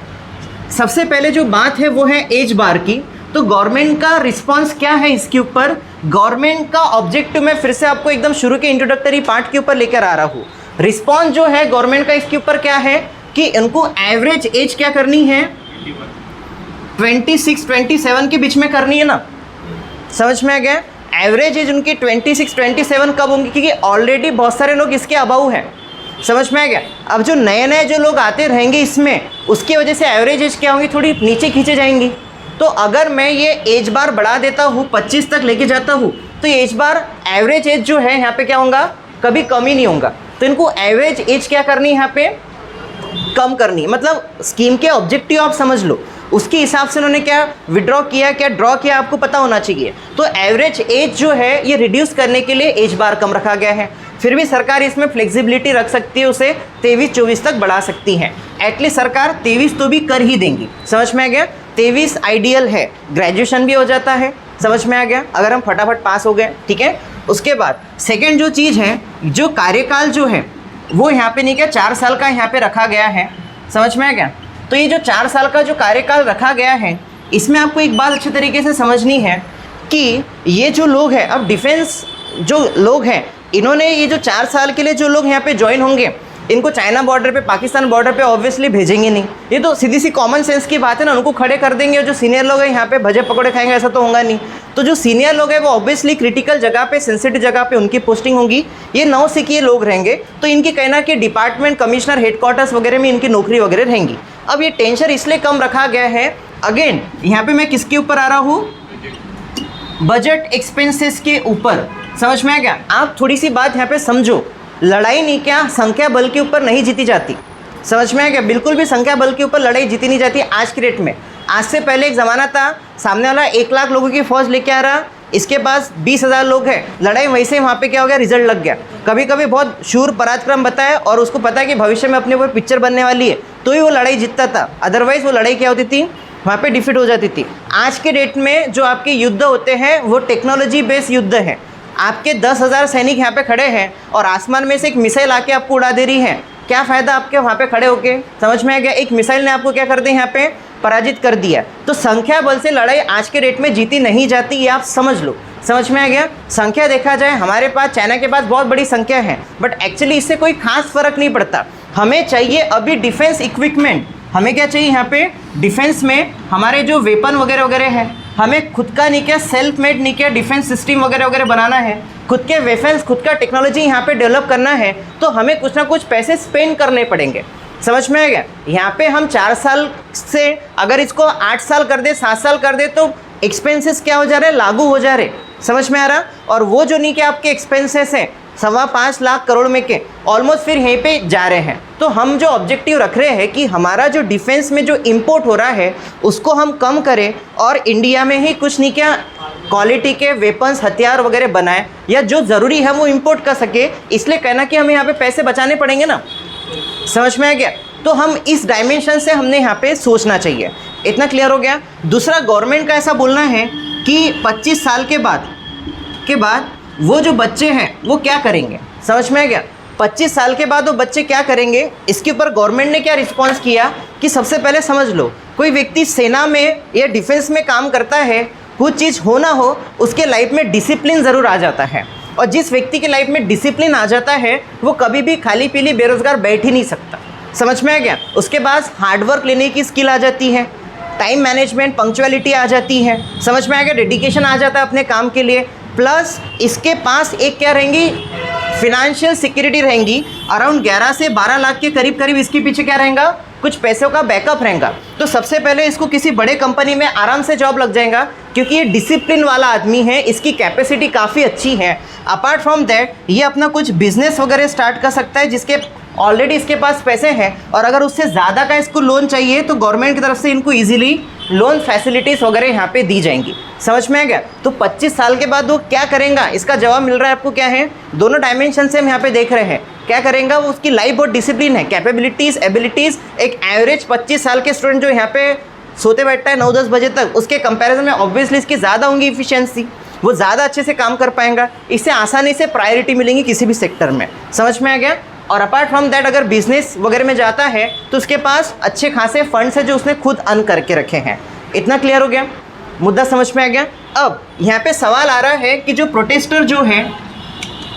सबसे पहले जो बात है वो है एज बार की। तो गवर्नमेंट का रिस्पॉन्स क्या है इसके ऊपर? गवर्नमेंट का ऑब्जेक्टिव मैं फिर से आपको एकदम शुरू के इंट्रोडक्टरी पार्ट के ऊपर लेकर आ रहा हूँ। रिस्पॉन्स जो है गवर्नमेंट का इसके ऊपर क्या है कि इनको एवरेज एज क्या करनी है, 26-27 के बीच में करनी है ना। समझ में आ गया? एवरेज एज उनकी 26-27 कब होंगी, क्योंकि ऑलरेडी बहुत सारे लोग इसके अबाउ हैं। समझ में आ गया? अब जो नए नए जो लोग आते रहेंगे इसमें, उसकी वजह से एवरेज एज क्या होंगी, थोड़ी नीचे खींचे जाएंगी। तो अगर मैं ये एज बार बढ़ा देता हूँ, 25 तक लेके जाता हूँ, तो ये एज बार एवरेज एज जो है यहाँ पे क्या होगा, कभी कम ही नहीं होगा। तो इनको एवरेज एज क्या करनी है, यहाँ पे कम करनी है। मतलब स्कीम के ऑब्जेक्टिव आप समझ लो, उसके हिसाब से उन्होंने क्या विड्रॉ किया, क्या ड्रॉ किया, आपको पता होना चाहिए। तो एवरेज एज जो है ये रिड्यूस करने के लिए एज बार कम रखा गया है। फिर भी सरकार इसमें फ्लेक्सिबिलिटी रख सकती है, उसे 23-24 तक बढ़ा सकती है। एटलीस्ट सरकार 23 तो भी कर ही देंगी। समझ में आ गया? 23 आइडियल है, ग्रेजुएशन भी हो जाता है। समझ में आ गया? अगर हम फटाफट पास हो गए, ठीक है। उसके बाद सेकेंड जो चीज़ है, जो कार्यकाल जो है वो यहाँ पे नहीं क्या 4 साल का यहाँ पे रखा गया है। समझ में आ गया? तो ये जो 4 साल का जो कार्यकाल रखा गया है, इसमें आपको एक बात अच्छे तरीके से समझनी है कि ये जो लोग हैं, अब डिफेंस जो लोग हैं, इन्होंने ये जो 4 साल के लिए जो लोग यहाँ पे ज्वाइन होंगे, इनको चाइना बॉर्डर पे, पाकिस्तान बॉर्डर पे ऑब्वियसली भेजेंगे नहीं। ये तो सीधी सी कॉमन सेंस की बात है ना, उनको खड़े कर देंगे और जो सीनियर लोग हैं यहाँ पे भजे पकौड़े खाएंगे, ऐसा तो होगा नहीं। तो जो सीनियर लोग हैं वो ऑब्वियसली क्रिटिकल जगह पे, सेंसिटिव जगह पे उनकी पोस्टिंग होगी। ये नौसिखिए लोग रहेंगे, तो इनकी कहना कि डिपार्टमेंट, कमिश्नर, हेडक्वार्टर्स वगैरह में इनकी नौकरी वगैरह रहेंगी। अब ये टेंशन इसलिए कम रखा गया है, अगेन यहाँ पे मैं किसके ऊपर आ रहा हूँ, बजट एक्सपेंसेस के ऊपर। समझ में आ गया? आप थोड़ी सी बात यहाँ पे समझो, लड़ाई नहीं क्या संख्या बल के ऊपर नहीं जीती जाती। समझ में आ गया? बिल्कुल भी संख्या बल के ऊपर लड़ाई जीती नहीं जाती आज की डेट में। आज से पहले एक ज़माना था, सामने वाला 1 लाख लोगों की फौज लेके आ रहा, इसके पास 20,000 लोग हैं, लड़ाई वैसे ही वहाँ पे क्या हो गया, रिजल्ट लग गया। कभी कभी बहुत शूर पराक्रम बताया और उसको पता है कि भविष्य में अपने ऊपर पिक्चर बनने वाली है, तो ही वो लड़ाई जीतता था। अदरवाइज़ वो लड़ाई क्या होती थी, वहाँ पे डिफीट हो जाती थी। आज के डेट में जो आपके युद्ध होते हैं वो टेक्नोलॉजी बेस्ड युद्ध है। आपके 10,000 सैनिक यहाँ पे खड़े हैं और आसमान में से एक मिसाइल आके आपको उड़ा दे रही है, क्या फ़ायदा आपके वहाँ पे खड़े होके? समझ में आ गया? एक मिसाइल ने आपको क्या कर दिया, यहाँ पे पराजित कर दिया। तो संख्या बल से लड़ाई आज के डेट में जीती नहीं जाती, ये आप समझ लो। समझ में आ गया? संख्या देखा जाए, हमारे पास चाइना के पास बहुत बड़ी संख्या है, बट एक्चुअली इससे कोई खास फर्क नहीं पड़ता। हमें चाहिए अभी डिफेंस इक्विपमेंट। हमें क्या चाहिए यहाँ पे डिफेंस में, हमारे जो वेपन वगैरह वगैरह है, हमें खुद का नहीं क्या सेल्फ मेड नहीं क्या डिफेंस सिस्टम वगैरह वगैरह बनाना है, खुद के वेपन्स, खुद का टेक्नोलॉजी यहाँ पे डेवलप करना है, तो हमें कुछ ना कुछ पैसे स्पेंड करने पड़ेंगे। समझ में आ गया? यहाँ पे हम 4 साल से अगर इसको 8 साल कर दे, 7 साल कर दे, तो एक्सपेंसेस क्या हो जा रहे हैं, लागू हो जा रहे। समझ में आ रहा? और वो जो नहीं कि आपके एक्सपेंसेस हैं 5.25 लाख करोड़ में के, ऑलमोस्ट फिर यहीं पे जा रहे हैं। तो हम जो ऑब्जेक्टिव रख रहे हैं कि हमारा जो डिफेंस में जो इंपोर्ट हो रहा है उसको हम कम करें और इंडिया में ही कुछ नहीं क्या क्वालिटी के वेपन्स, हथियार वगैरह बनाएं, या जो ज़रूरी है वो इंपोर्ट कर सके। इसलिए कहना कि हमें यहाँ पे पैसे बचाने पड़ेंगे ना। समझ में आ गया? तो हम इस डायमेंशन से हमने यहाँ पे सोचना चाहिए। इतना क्लियर हो गया? दूसरा, गवर्नमेंट का ऐसा बोलना है कि 25 साल के बाद वो जो बच्चे हैं वो क्या करेंगे। समझ में आ गया? 25 साल के बाद वो बच्चे क्या करेंगे, इसके ऊपर गवर्नमेंट ने क्या रिस्पॉन्स किया कि सबसे पहले समझ लो, कोई व्यक्ति सेना में या डिफेंस में काम करता है, कुछ चीज़ हो ना हो, उसके लाइफ में डिसिप्लिन ज़रूर आ जाता है। और जिस व्यक्ति के लाइफ में डिसिप्लिन आ जाता है वो कभी भी खाली पीली बेरोज़गार बैठ ही नहीं सकता। समझ में आ गया? उसके पास हार्डवर्क लेने की स्किल आ जाती है, टाइम मैनेजमेंट, पंक्चुअलिटी आ जाती है। समझ में आ गया? डेडिकेशन आ जाता है अपने काम के लिए। प्लस इसके पास एक क्या रहेंगी, फिनेंशियल सिक्योरिटी रहेंगी। अराउंड 11 से 12 लाख के करीब इसके पीछे क्या रहेगा, कुछ पैसों का बैकअप रहेगा। तो सबसे पहले इसको किसी बड़े कंपनी में आराम से जॉब लग जाएगा, क्योंकि ये डिसिप्लिन वाला आदमी है, इसकी कैपेसिटी काफ़ी अच्छी है। अपार्ट फ्रॉम दैट ये अपना कुछ बिजनेस वगैरह स्टार्ट कर सकता है जिसके ऑलरेडी इसके पास पैसे हैं, और अगर उससे ज़्यादा का इसको लोन चाहिए तो गवर्नमेंट की तरफ से इनको ईजिली लोन फैसिलिटीज़ वगैरह यहाँ पे दी जाएंगी। समझ में आ गया? तो 25 साल के बाद वो क्या करेगा, इसका जवाब मिल रहा है आपको। क्या है, दोनों डायमेंशन से हम यहाँ पे देख रहे हैं। क्या करेगा वो, उसकी लाइफ बहुत डिसिप्लिन है, कैपेबिलिटीज़, एबिलिटीज़। एक एवरेज 25 साल के स्टूडेंट जो यहाँ पे सोते बैठता है 9-10 बजे तक, उसके कंपैरिजन में ऑब्वियसली इसकी ज़्यादा होंगी इफिशियंसी, वो ज़्यादा अच्छे से काम कर पाएगा, इससे आसानी से प्रायोरिटी मिलेंगी किसी भी सेक्टर में। समझ में आ गया? और अपार्ट फ्रॉम दैट अगर बिजनेस वगैरह में जाता है तो उसके पास अच्छे खासे फंड्स है जो उसने खुद अर्न करके रखे हैं। इतना क्लियर हो गया? मुद्दा समझ में आ गया? अब यहाँ पे सवाल आ रहा है कि जो प्रोटेस्टर जो है,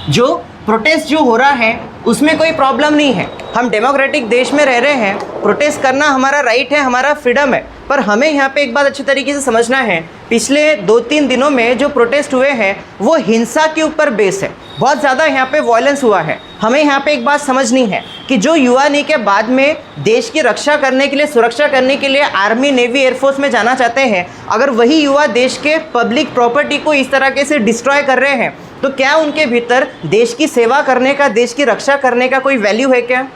जो प्रोटेस्ट जो हो रहा है उसमें कोई प्रॉब्लम नहीं है, हम डेमोक्रेटिक देश में रह रहे हैं, प्रोटेस्ट करना हमारा राइट है, हमारा फ्रीडम है। पर हमें यहाँ पे एक बात अच्छी तरीके से समझना है, पिछले 2-3 दिनों में जो प्रोटेस्ट हुए हैं वो हिंसा के ऊपर बेस है, बहुत ज़्यादा यहाँ पे वायलेंस हुआ है। हमें यहाँ पे एक बात समझनी है कि जो युवा नहीं के बाद में देश की रक्षा करने के लिए, सुरक्षा करने के लिए आर्मी, नेवी, एयरफोर्स में जाना चाहते हैं, अगर वही युवा देश के पब्लिक प्रॉपर्टी को इस तरीके से डिस्ट्रॉय कर रहे हैं तो क्या उनके भीतर देश की सेवा करने का, देश की रक्षा करने का कोई वैल्यू है क्या?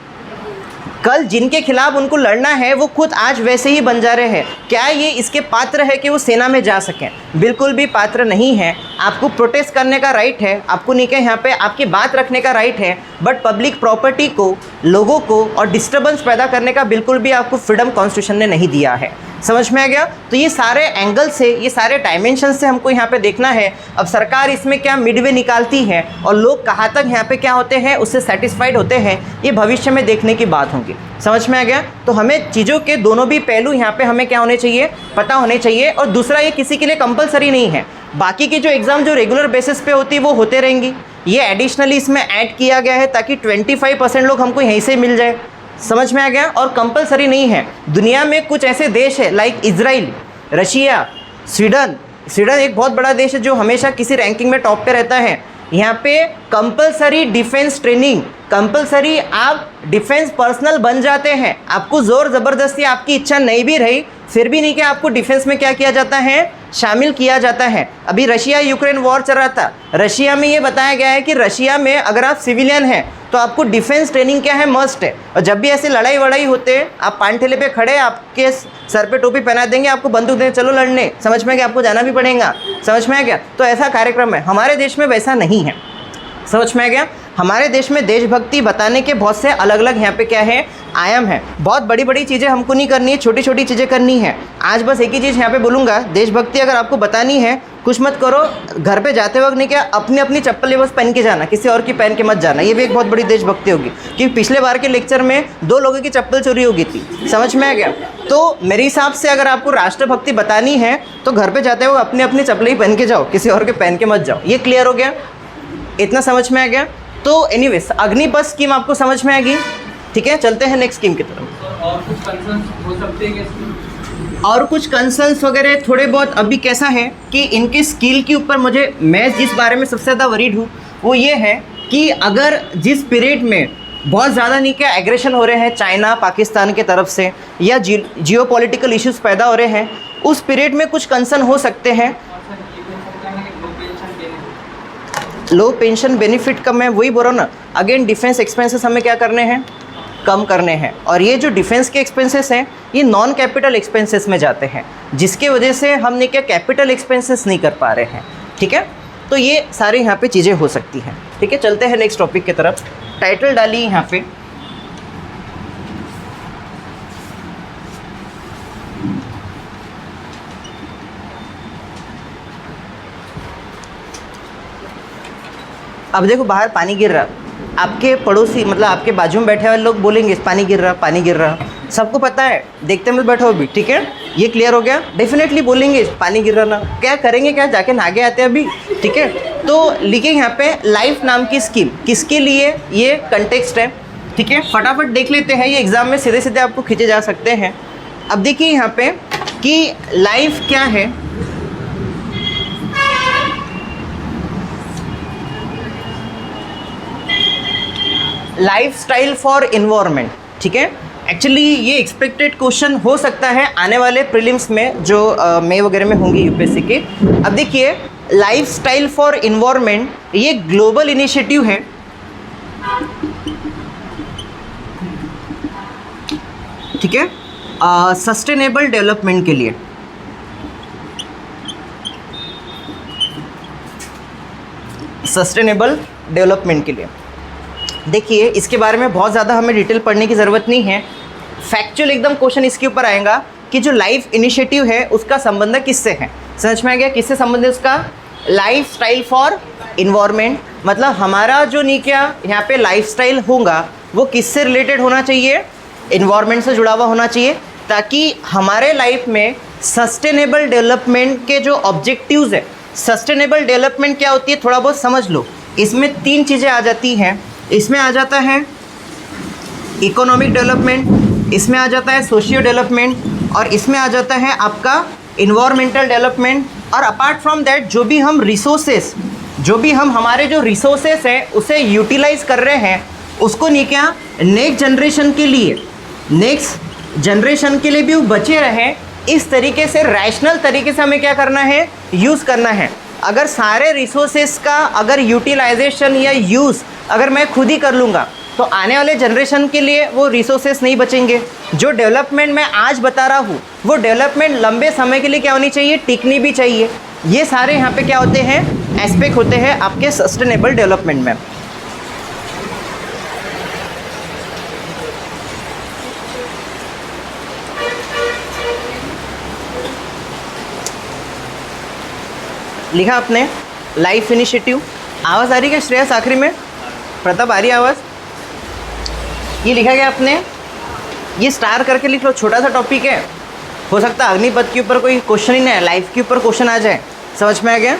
कल जिनके खिलाफ उनको लड़ना है वो खुद आज वैसे ही बन जा रहे हैं। क्या ये इसके पात्र है कि वो सेना में जा सकें? बिल्कुल भी पात्र नहीं है। आपको प्रोटेस्ट करने का राइट है, आपको नहीं कह यहाँ पे आपकी बात रखने का राइट है, बट पब्लिक प्रॉपर्टी को, लोगों को और डिस्टर्बेंस पैदा करने का बिल्कुल भी आपको फ्रीडम कॉन्स्टिट्यूशन ने नहीं दिया है। समझ में आ गया? तो ये सारे एंगल से, ये सारे डायमेंशन से हमको यहाँ पे देखना है। अब सरकार इसमें क्या मिडवे निकालती है और लोग कहाँ तक यहाँ पे क्या होते हैं, उससे सेटिस्फाइड होते हैं, ये भविष्य में देखने की बात होगी। समझ में आ गया? तो हमें चीज़ों के दोनों भी पहलू यहाँ पे हमें क्या होने चाहिए, पता होने चाहिए। और दूसरा, ये किसी के लिए कंपलसरी नहीं है, बाकी की जो एग्ज़ाम जो रेगुलर बेसिस पे होती है वो होते रहेंगी। ये एडिशनली इसमें ऐड किया गया है ताकि 25% लोग हमको यहीं से मिल जाए। समझ में आ गया? और कंपलसरी नहीं है। दुनिया में कुछ ऐसे देश है लाइक इजराइल, रशिया, स्वीडन एक बहुत बड़ा देश है जो हमेशा किसी रैंकिंग में टॉप पे रहता है। यहाँ पे कंपलसरी डिफेंस ट्रेनिंग, कंपलसरी आप डिफेंस पर्सनल बन जाते हैं। आपको ज़ोर ज़बरदस्ती, आपकी इच्छा नहीं भी रही फिर भी नहीं कि आपको डिफेंस में क्या किया जाता है, शामिल किया जाता है। अभी रशिया यूक्रेन वॉर चल रहा था, रशिया में ये बताया गया है कि रशिया में अगर आप सिविलियन हैं तो आपको डिफेंस ट्रेनिंग क्या है, मस्ट है। और जब भी ऐसे लड़ाई वड़ाई होते हैं, आप पानठेले पे खड़े, आपके सर पे टोपी पहना देंगे, आपको बंदूक देंगे, चलो लड़ने। समझ में आ गया? आपको जाना भी पड़ेगा। समझ में आ गया? तो ऐसा कार्यक्रम है। हमारे देश में वैसा नहीं है। समझ में आ गया? हमारे देश में देशभक्ति बताने के बहुत से अलग अलग यहाँ पे क्या है, आयाम है। बहुत बड़ी बड़ी चीज़ें हमको नहीं करनी है, छोटी छोटी चीज़ें करनी है। आज बस एक ही चीज़ यहाँ पे बोलूँगा, देशभक्ति अगर आपको बतानी है, कुछ मत करो, घर पे जाते वक्त नहीं क्या अपनी अपनी चप्पल बस पहन के जाना, किसी और की पहन के मत जाना। ये भी एक बहुत बड़ी देशभक्ति होगी। क्योंकि पिछले बार के लेक्चर में 2 लोगों की चप्पल चोरी हो गई थी। समझ में आ गया? तो मेरे हिसाब से अगर आपको राष्ट्रभक्ति बतानी है तो घर पे जाते हुए अपनी अपनी चप्पल ही पहन के जाओ, किसी और के पहन के मत जाओ। ये क्लियर हो गया? इतना समझ में आ गया? तो एनीवेज अग्निपथ स्कीम आपको समझ में आ गई। ठीक है, चलते हैं नेक्स्ट स्कीम की तरफ।
और कुछ कंसर्न्स हो सकते हैं
और कुछ कंसर्न्स वगैरह थोड़े बहुत। अभी कैसा है कि इनके स्किल के ऊपर मैं जिस बारे में सबसे ज़्यादा वरीड हूँ वो ये है कि अगर जिस पीरियड में बहुत ज़्यादा नहीं क्या एग्रेशन हो रहे हैं चाइना पाकिस्तान के तरफ से, या जियोपॉलिटिकल इश्यूज़ पैदा हो रहे हैं, उस पीरियड में कुछ कंसर्न हो सकते हैं। लो पेंशन बेनिफिट का मैं वही बोल रहा हूँ ना, अगेन डिफेंस एक्सपेंसेस हमें क्या करने हैं, कम करने हैं। और ये जो डिफेंस के एक्सपेंसेस हैं ये नॉन कैपिटल एक्सपेंसेस में जाते हैं, जिसके वजह से हमने क्या कैपिटल एक्सपेंसेस नहीं कर पा रहे हैं। ठीक है, तो ये सारे यहाँ पे चीज़ें हो सकती हैं। ठीक है, चलते हैं नेक्स्ट टॉपिक की तरफ। टाइटल डालिए यहाँ पे, अब देखो बाहर पानी गिर रहा, आपके पड़ोसी मतलब आपके बाजू में बैठे हुए लोग बोलेंगे पानी गिर रहा, पानी गिर रहा। सबको पता है, देखते मत बैठो अभी। ठीक है, ये क्लियर हो गया? डेफिनेटली बोलेंगे पानी गिर रहा ना, क्या करेंगे, क्या जाके नहाके आते हैं अभी। ठीक है, तो लिखे यहाँ पे लाइफ नाम की स्कीम, किसके लिए ये कंटेक्स्ट है। ठीक है, फटाफट देख लेते हैं, ये एग्जाम में सीधे सीधे आपको खींचे जा सकते हैं। अब देखिए यहाँ पे कि लाइफ क्या है। Lifestyle for environment. ठीक है, एक्चुअली ये एक्सपेक्टेड क्वेश्चन हो सकता है आने वाले प्रीलिम्स में जो मई वगैरह में होंगी यूपीएससी के। अब देखिए लाइफस्टाइल फॉर इन्वायरमेंट ये ग्लोबल इनिशिएटिव है। ठीक है, सस्टेनेबल डेवलपमेंट के लिए। सस्टेनेबल डेवलपमेंट के लिए। देखिए इसके बारे में बहुत ज़्यादा हमें डिटेल पढ़ने की ज़रूरत नहीं है, फैक्चुअल एकदम क्वेश्चन इसके ऊपर आएगा कि जो लाइफ इनिशिएटिव है उसका संबंध किससे है। समझ में आ गया किससे संबंध है उसका? लाइफ स्टाइल फॉर इन्वायरमेंट, मतलब हमारा जो नहीं क्या यहाँ पे लाइफ स्टाइल होगा वो किससे रिलेटेड होना चाहिए? इन्वायरमेंट से जुड़ा हुआ होना चाहिए, ताकि हमारे लाइफ में सस्टेनेबल डेवलपमेंट के जो ऑब्जेक्टिव्स है। सस्टेनेबल डेवलपमेंट क्या होती है थोड़ा बहुत समझ लो। इसमें 3 चीज़ें आ जाती हैं। इसमें आ जाता है इकोनॉमिक डेवलपमेंट, इसमें आ जाता है सोशियो डेवलपमेंट और इसमें आ जाता है आपका इन्वायरमेंटल डेवलपमेंट। और अपार्ट फ्रॉम दैट जो भी हम रिसोर्सेस, जो भी हम हमारे जो रिसोर्सेस हैं उसे यूटिलाइज कर रहे हैं उसको नहीं क्या नेक्स्ट जनरेशन के लिए भी वो बचे रहें, इस तरीके से रैशनल तरीके से हमें क्या करना है? यूज़ करना है। अगर सारे रिसोर्सेस का अगर यूटिलाइजेशन या यूज़ अगर मैं खुद ही कर लूँगा तो आने वाले जनरेशन के लिए वो रिसोर्सेस नहीं बचेंगे। जो डेवलपमेंट मैं आज बता रहा हूँ वो डेवलपमेंट लंबे समय के लिए क्या होनी चाहिए? टिकनी भी चाहिए। ये सारे यहाँ पे क्या होते हैं? एस्पेक्ट होते हैं आपके सस्टेनेबल डेवलपमेंट में। लिखा आपने लाइफ इनिशिएटिव। आवाज़ आ रही है श्रेयस? आखिरी में प्रताप आ रही आवाज़? ये लिखा गया आपने, ये स्टार करके लिख लो। छोटा सा टॉपिक है, हो सकता है अग्निपथ के ऊपर कोई क्वेश्चन ही नहीं है, लाइफ के ऊपर क्वेश्चन आ जाए। समझ में आ गया?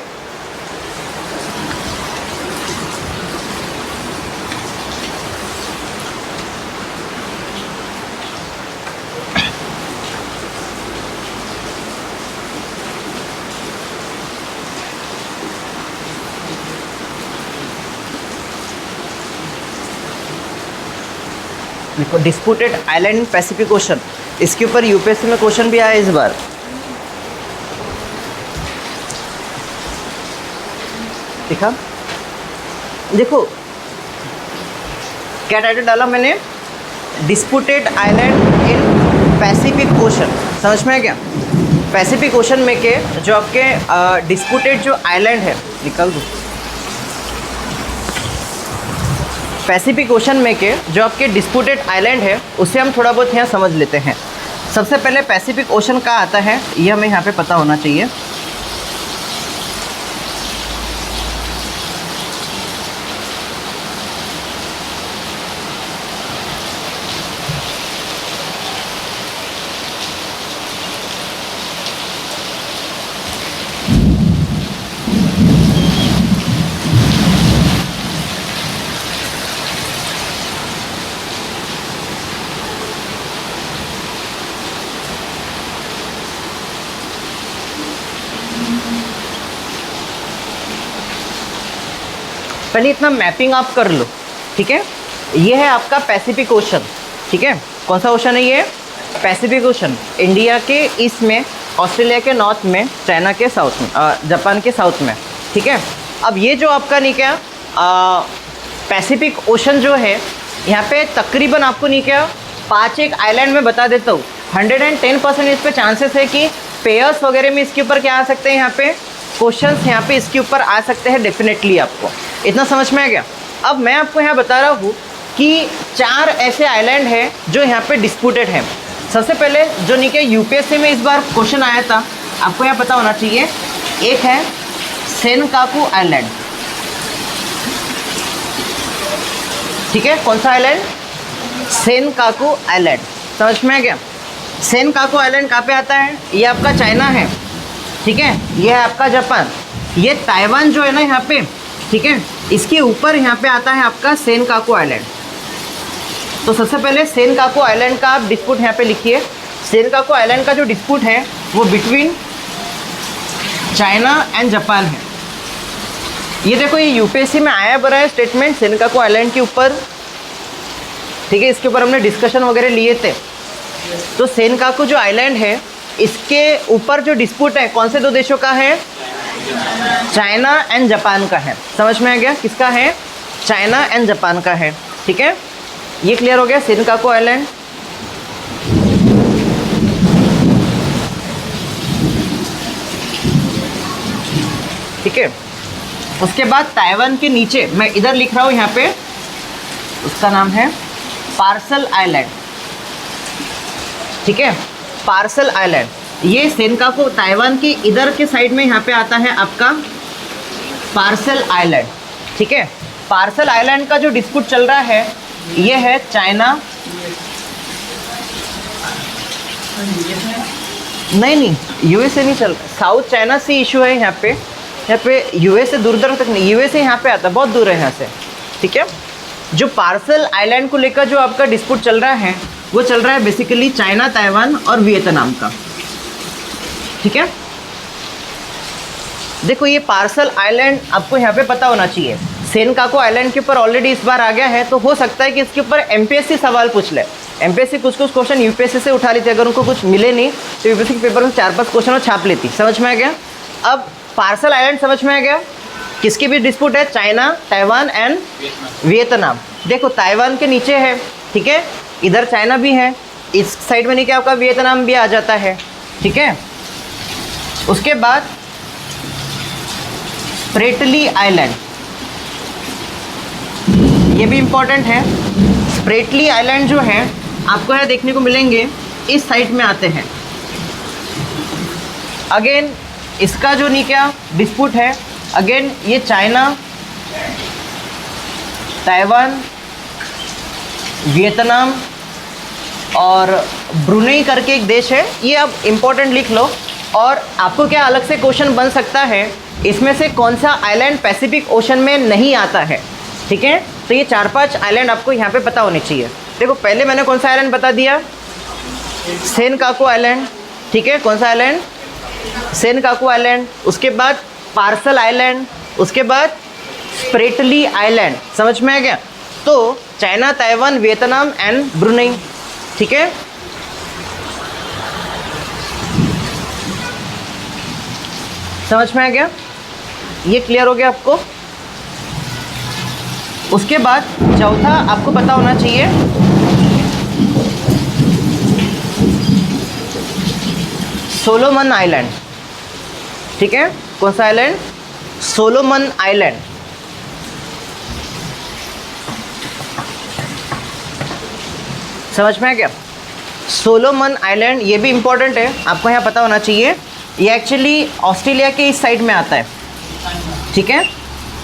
देखो डिस्प्यूटेड आइलैंड पैसिफिक ओशन, इसके ऊपर यूपीएससी में क्वेश्चन भी आया इस बार। देखा, देखो क्या टाइटल डाला मैंने? Disputed island in Pacific ocean. समझ में आ गया? पैसिफिक ओशन में के जो आपके डिस्प्यूटेड जो आइलैंड है, निकाल दो। पैसिफिक ओशन में के जो आपके डिस्प्यूटेड आइलैंड है उसे हम थोड़ा बहुत यहाँ समझ लेते हैं। सबसे पहले पैसिफिक ओशन कहाँ आता है ये हमें यहाँ पे पता होना चाहिए। पहले इतना मैपिंग आप कर लो, ठीक है? ये है आपका पैसिफिक ओशन, ठीक है? कौन सा ओशन है ये? Pacific ocean. इंडिया के ईस्ट में, ऑस्ट्रेलिया के नॉर्थ में, चाइना के साउथ में, जापान के साउथ में, ठीक है? अब ये जो आपका नहीं क्या पैसिफिक ओशन जो है यहाँ पे तकरीबन आपको नहीं क्या 5 एक आइलैंड में बता देता हूँ। 110% इस पर चांसेस है कि पेयर्स वगैरह में इसके ऊपर क्या आ सकते हैं, यहाँ पे क्वेश्चंस यहाँ पे इसके ऊपर आ सकते हैं डेफिनेटली। आपको इतना समझ में आ गया? अब मैं आपको यहाँ बता रहा हूँ कि 4 ऐसे आइलैंड हैं जो यहाँ पे डिस्प्यूटेड हैं। सबसे पहले जो नीचे यूपीएससी में इस बार क्वेश्चन आया था, आपको यहाँ पता होना चाहिए, एक है सेनकाकू आइलैंड, ठीक है? कौन सा आइलैंड? Senkaku island. समझ में आ गया? सेनकाकू आइलैंड कहाँ पे आता है? ये आपका चाइना है, ठीक है? ये है आपका जापान, ये ताइवान जो है ना यहाँ पे, ठीक है? इसके ऊपर यहाँ पे आता है आपका सेनकाकू आइलैंड। तो सबसे पहले सेनकाकू आइलैंड का आप डिस्प्यूट यहाँ पे लिखिए। सेनकाकू आइलैंड का जो डिस्प्यूट है वो बिटवीन चाइना एंड जापान है। ये देखो ये यूपीएससी में आया बड़ा है स्टेटमेंट सेनकाकू आइलैंड के ऊपर, ठीक है? इसके ऊपर हमने डिस्कशन वगैरह लिए थे। तो सेनकाकू जो आइलैंड है इसके ऊपर जो डिस्प्यूट है कौन से 2 देशों का है? चाइना एंड जापान का है। समझ में आ गया? किसका है? चाइना एंड जापान का है, ठीक है? ये क्लियर हो गया सेनकाकू आइलैंड। ठीक है? उसके बाद ताइवान के नीचे मैं इधर लिख रहा हूँ यहाँ पे, उसका नाम है पार्सल आइलैंड, ठीक है, पार्सल आइलैंड। ये सेनकाकू ताइवान की इधर के साइड में यहाँ पे आता है आपका पार्सल आइलैंड, ठीक है। पार्सल आइलैंड का जो डिस्प्यूट चल रहा है ये है चाइना, नहीं यूएसए नहीं चल रहा, साउथ चाइना सी इशू है यहाँ पे यूएसए दूर दूर तक नहीं, यूएसए यहाँ पे आता है, बहुत दूर है यहाँ से, ठीक है। जो पार्सल आइलैंड को लेकर जो आपका डिस्प्यूट चल रहा है वो चल रहा है बेसिकली चाइना, ताइवान और वियतनाम का, ठीक है। देखो ये पार्सल आइलैंड आपको यहाँ पे पता होना चाहिए, सेनकाकू आइलैंड के ऊपर ऑलरेडी इस बार आ गया है, तो हो सकता है कि इसके ऊपर एमपीएससी सवाल पूछ ले। एमपीएससी कुछ क्वेश्चन यूपीएससी से उठा लेती, अगर उनको कुछ मिले नहीं तो यूपीएससी के पेपर में 4-5 क्वेश्चन और छाप लेती। समझ में आ गया? अब पार्सल आइलैंड समझ में आ गया, किसके भी डिस्प्यूट है, चाइना, ताइवान एंड वियतनाम। देखो ताइवान के नीचे है, ठीक है, इधर चाइना भी है, इस साइड में नहीं क्या आपका वियतनाम भी आ जाता है, ठीक है। उसके बाद स्प्रेटली आइलैंड, ये भी इम्पोर्टेंट है। स्प्रेटली आइलैंड जो है आपको यहाँ देखने को मिलेंगे, इस साइड में आते हैं। अगेन इसका जो नहीं क्या डिस्प्यूट है, अगेन ये चाइना, ताइवान, वियतनाम और ब्रुनेई करके एक देश है, ये आप इम्पोर्टेंट लिख लो। और आपको क्या अलग से क्वेश्चन बन सकता है, इसमें से कौन सा आइलैंड पैसिफिक ओशन में नहीं आता है, ठीक है। तो ये 4-5 आइलैंड आपको यहाँ पे पता होने चाहिए। देखो पहले मैंने कौन सा आइलैंड बता दिया, सेनकाकू आइलैंड, ठीक है, कौन सा आइलैंड, सेनकाकू आइलैंड। उसके बाद पार्सल आइलैंड, उसके बाद स्प्रेटली आइलैंड। समझ में आ गया? तो China, Taiwan, Vietnam and Brunei, ठीक है। समझ में आ गया? ये क्लियर हो गया आपको? उसके बाद चौथा आपको पता होना चाहिए सोलोमन आइलैंड, ठीक है, कौन सा आइलैंड, सोलोमन आइलैंड। समझ में आ गया? सोलोमन आइलैंड ये भी इम्पोर्टेंट है, आपको यहाँ पता होना चाहिए। ये एक्चुअली ऑस्ट्रेलिया के इस साइड में आता है, ठीक है।